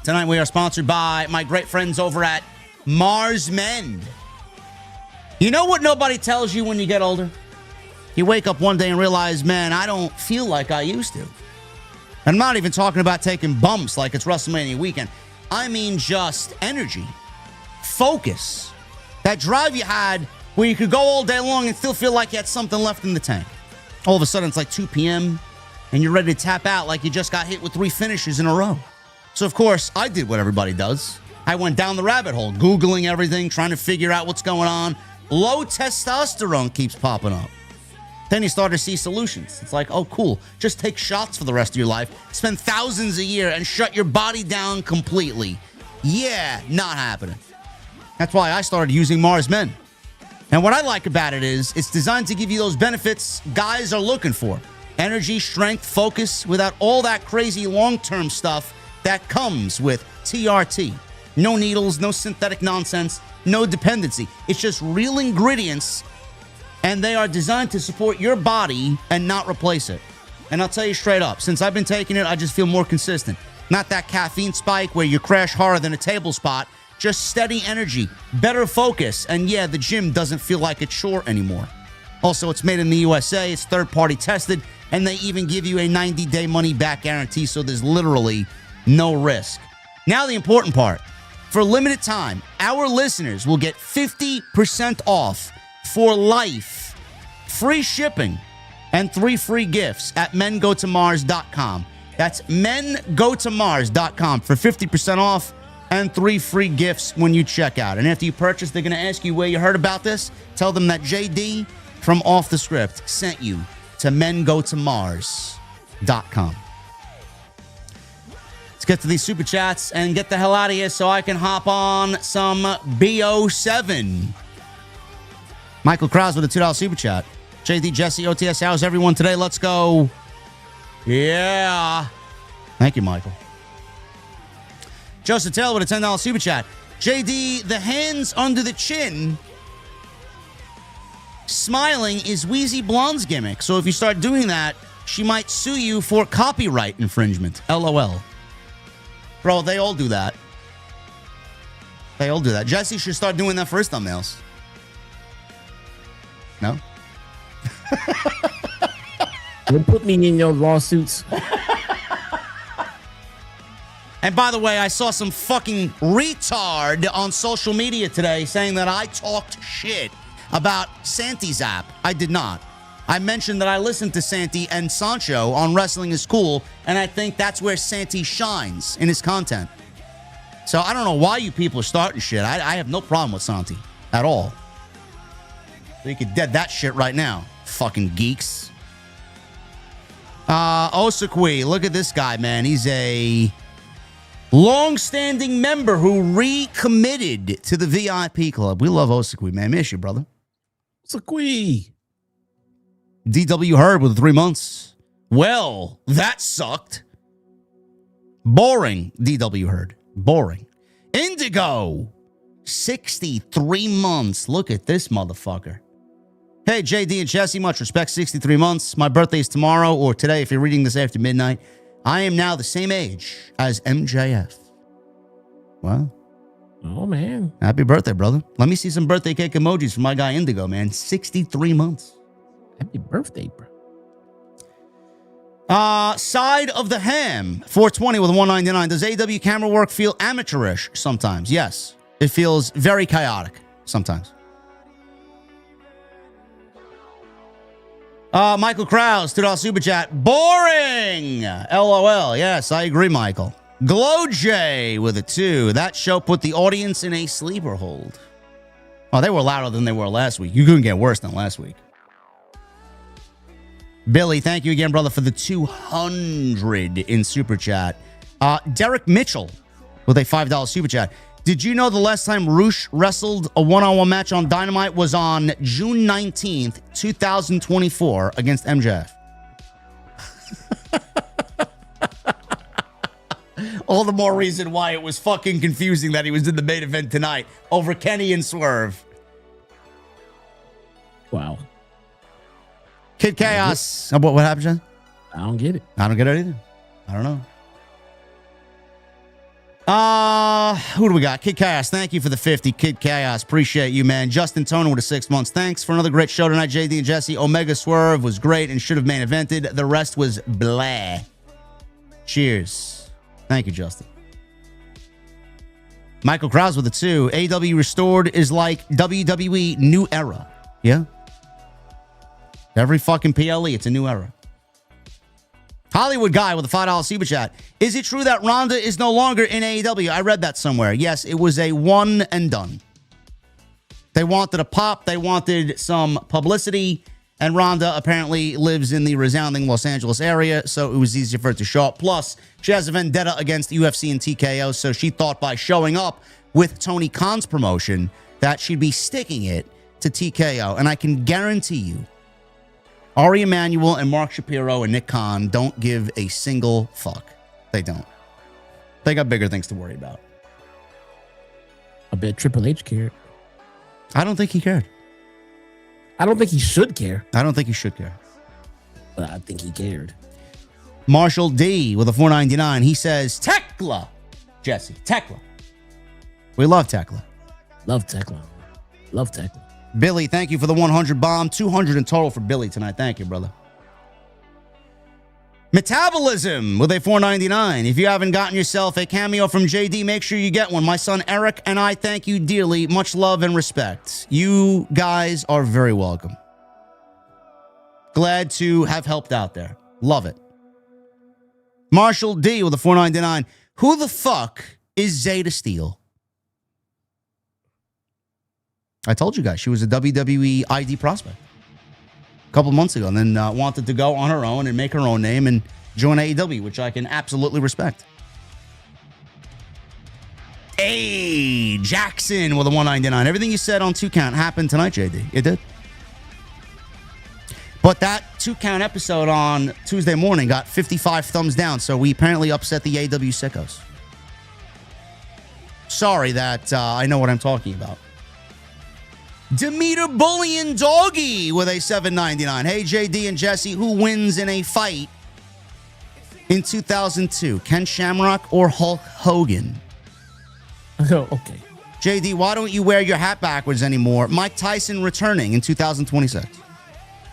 Speaker 1: Tonight we are sponsored by my great friends over at Mars Men. You know what nobody tells you when you get older? You wake up one day and realize, man, I don't feel like I used to. I'm not even talking about taking bumps like it's WrestleMania weekend. I mean just energy, focus, that drive you had where you could go all day long and still feel like you had something left in the tank. All of a sudden, it's like 2 p.m., and you're ready to tap out like you just got hit with 3 finishes in a row. So, of course, I did what everybody does. I went down the rabbit hole, Googling everything, trying to figure out what's going on. Low testosterone keeps popping up. Then you start to see solutions. It's like, oh, cool. Just take shots for the rest of your life. Spend thousands a year and shut your body down completely. Yeah, not happening. That's why I started using Mars Men. And what I like about it is it's designed to give you those benefits guys are looking for. Energy, strength, focus, without all that crazy long-term stuff that comes with TRT. No needles, no synthetic nonsense, no dependency. It's just real ingredients, and they are designed to support your body and not replace it. And I'll tell you straight up, since I've been taking it, I just feel more consistent. Not that caffeine spike where you crash harder than a table spot. Just steady energy, better focus, and yeah, the gym doesn't feel like a chore anymore. Also, it's made in the USA, it's third-party tested, and they even give you a 90-day money-back guarantee, so there's literally no risk. Now the important part. For a limited time, our listeners will get 50% off for life, free shipping, and 3 free gifts at mengotomars.com. That's mengotomars.com for 50% off and 3 free gifts when you check out. And after you purchase, they're going to ask you where you heard about this. Tell them that JD from Off the Script sent you to mengotomars.com. Let's get to these super chats and get the hell out of here so I can hop on some BO7. Michael Krause with a $2 super chat. JD, Jesse, OTS, how's everyone today? Let's go. Yeah. Thank you, Michael. Joseph Taylor with a $10 super chat. JD, the hands under the chin smiling is Wheezy Blonde's gimmick. So if you start doing that, she might sue you for copyright infringement. LOL. Bro, they all do that. They all do that. Jesse should start doing that for his thumbnails. No?
Speaker 2: Don't put me in your lawsuits.
Speaker 1: And by the way, I saw some fucking retard on social media today saying that I talked shit about Santi's app. I did not. I mentioned that I listened to Santi and Sancho on Wrestling is Cool, and I think that's where Santi shines in his content. So I don't know why you people are starting shit. I have no problem with Santi at all. So you could dead that shit right now, fucking geeks. Osakui, look at this guy, man. He's a long-standing member who recommitted to the VIP club. We love Osakui, man. Miss you, brother.
Speaker 2: Osakui.
Speaker 1: DW Hurd with 3 months. Well, that sucked. Boring, DW Hurd. Boring. Indigo. 63 months. Look at this motherfucker. Hey, JD and Jesse, much respect. 63 months. My birthday is tomorrow, or today if you're reading this after midnight. I am now the same age as MJF. Wow.
Speaker 2: Oh, man.
Speaker 1: Happy birthday, brother. Let me see some birthday cake emojis from my guy Indigo, man. 63 months.
Speaker 2: Happy birthday, bro.
Speaker 1: Side of the Ham, 420 with a 199. Does AEW camera work feel amateurish sometimes? Yes. It feels very chaotic sometimes. Michael Krause, $2 super chat. Boring! LOL. Yes, I agree, Michael. Glow J with a 2. That show put the audience in a sleeper hold. Oh, they were louder than they were last week. You couldn't get worse than last week. Billy, thank you again, brother, for the 200 in Super Chat. Derek Mitchell with a $5 Super Chat. Did you know the last time Roosh wrestled a one-on-one match on Dynamite was on June 19th, 2024 against MJF? All the more reason why it was fucking confusing that he was in the main event tonight over Kenny and Swerve.
Speaker 2: Wow.
Speaker 1: Kid Chaos. What happened, John?
Speaker 2: I don't get it.
Speaker 1: I don't get it either. I don't know. Who do we got? Kid Chaos. Thank you for the 50. Kid Chaos. Appreciate you, man. Justin Toner with the 6 months. Thanks for another great show tonight, JD and Jesse. Omega Swerve was great and should have main evented. The rest was blah. Cheers. Thank you, Justin. Michael Krause with the 2. AEW Restored is like WWE New Era. Yeah. Every fucking PLE, it's a new era. Hollywood Guy with a $5 Super Chat. Is it true that Ronda is no longer in AEW? I read that somewhere. Yes, it was a one and done. They wanted a pop. They wanted some publicity. And Ronda apparently lives in the resounding Los Angeles area, so it was easier for her to show up. Plus, she has a vendetta against UFC and TKO, so she thought by showing up with Tony Khan's promotion that she'd be sticking it to TKO. And I can guarantee you, Ari Emanuel and Mark Shapiro and Nick Khan don't give a single fuck. They don't. They got bigger things to worry about.
Speaker 2: I bet Triple H cared.
Speaker 1: I don't think he cared.
Speaker 2: I don't think he should care.
Speaker 1: I don't think he should care.
Speaker 2: But I think he cared.
Speaker 1: Marshall D with a $4.99. He says, Thekla. Jesse, Thekla. We love Thekla.
Speaker 2: Love Thekla. Love Thekla.
Speaker 1: Billy, thank you for the 100 bomb. 200 in total for Billy tonight. Thank you, brother. Metabolism with a $4.99. If you haven't gotten yourself a cameo from JD, make sure you get one. My son Eric and I thank you dearly. Much love and respect. You guys are very welcome. Glad to have helped out there. Love it. Marshall D with a $4.99. Who the fuck is Zeta Steele? I told you guys she was a WWE ID prospect a couple months ago and then wanted to go on her own and make her own name and join AEW, which I can absolutely respect. Hey, Jackson with a $1.99. Everything you said on 2 Count happened tonight, JD. It did. But that 2 Count episode on Tuesday morning got 55 thumbs down, so we apparently upset the AEW sickos. Sorry that I know what I'm talking about. Demeter Bullion Doggy with a $7.99. Hey, JD and Jesse, who wins in a fight in 2002? Ken Shamrock or Hulk Hogan?
Speaker 2: Oh, okay.
Speaker 1: JD, why don't you wear your hat backwards anymore? Mike Tyson returning in 2026.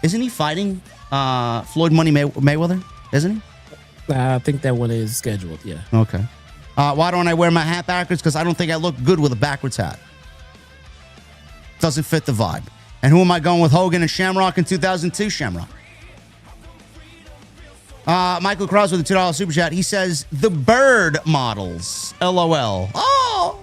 Speaker 1: Isn't he fighting Floyd Money Mayweather? Isn't he?
Speaker 2: I think that one is scheduled, yeah.
Speaker 1: Okay. Why don't I wear my hat backwards? Because I don't think I look good with a backwards hat. Doesn't fit the vibe. And who am I going with? Hogan and Shamrock in 2002? Shamrock. Michael Krause with a $2 super chat. He says, the bird models. LOL. Oh!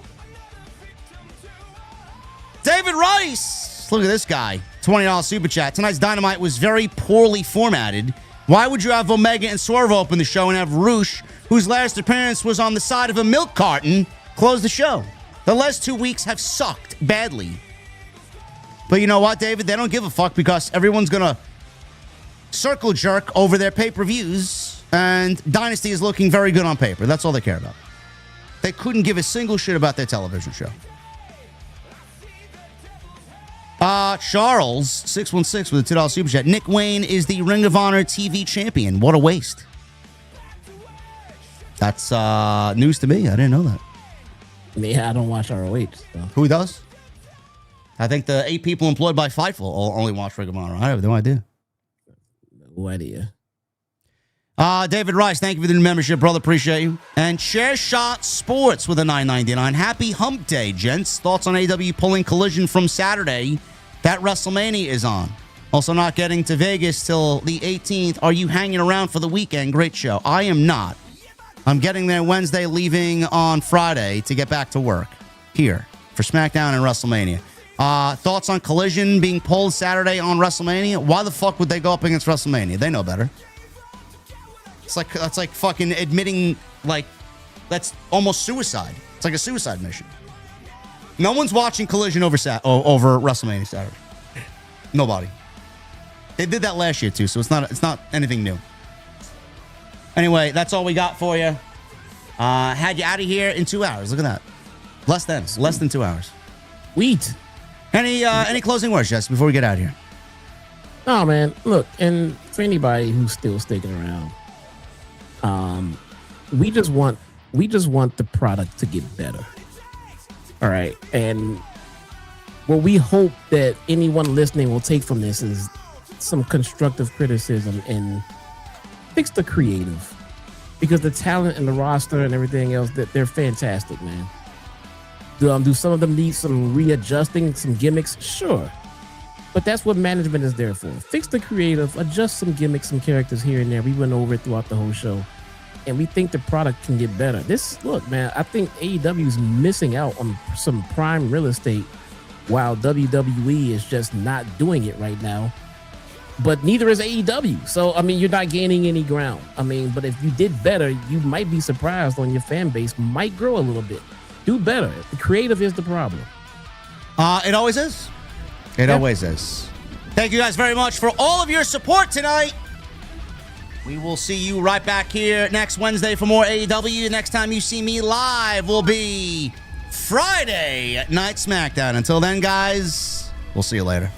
Speaker 1: David Rice. Look at this guy. $20 super chat. Tonight's Dynamite was very poorly formatted. Why would you have Omega and Swerve open the show and have Roosh, whose last appearance was on the side of a milk carton, close the show? The last 2 weeks have sucked badly. But you know what, David? They don't give a fuck because everyone's going to circle jerk over their pay-per-views, and Dynasty is looking very good on paper. That's all they care about. They couldn't give a single shit about their television show. Charles, 616 with a $2 super chat. Nick Wayne is the Ring of Honor TV champion. What a waste. That's news to me. I didn't know that.
Speaker 2: Yeah, I don't watch ROH. So.
Speaker 1: Who does? I think the 8 people employed by Fightful only watch Ring of Honor. I have no idea.
Speaker 2: No idea.
Speaker 1: David Rice, thank you for the new membership, brother. Appreciate you. And Share Shot Sports with a $9.99. Happy Hump Day, gents. Thoughts on AEW pulling Collision from Saturday that WrestleMania is on? Also not getting to Vegas till the 18th. Are you hanging around for the weekend? Great show. I am not. I'm getting there Wednesday, leaving on Friday to get back to work here for SmackDown and WrestleMania. Thoughts on Collision being pulled Saturday on WrestleMania? Why the fuck would they go up against WrestleMania? They know better. That's like fucking admitting, like, that's almost suicide. It's like a suicide mission. No one's watching Collision over WrestleMania Saturday. Nobody. They did that last year too, so it's not anything new. Anyway, that's all we got for you. Had you out of here in 2 hours. Look at that. Less than 2 hours.
Speaker 2: Wheat.
Speaker 1: Any closing words, Jess, before we get out of here?
Speaker 2: Oh man, look, and for anybody who's still sticking around, we just want the product to get better. All right, and what we hope that anyone listening will take from this is some constructive criticism and fix the creative, because the talent and the roster and everything else, that they're fantastic, man. Do some of them need some readjusting, some gimmicks? Sure. But that's what management is there for. Fix the creative, adjust some gimmicks, some characters here and there. We went over it throughout the whole show. And we think the product can get better. Look, man, I think AEW is missing out on some prime real estate while WWE is just not doing it right now. But neither is AEW. So, I mean, you're not gaining any ground. I mean, but if you did better, you might be surprised on your fan base might grow a little bit. Do better. The creative is the problem.
Speaker 1: It always is. It always is. Thank you guys very much for all of your support tonight. We will see you right back here next Wednesday for more AEW. Next time you see me live will be Friday Night SmackDown. Until then, guys, we'll see you later.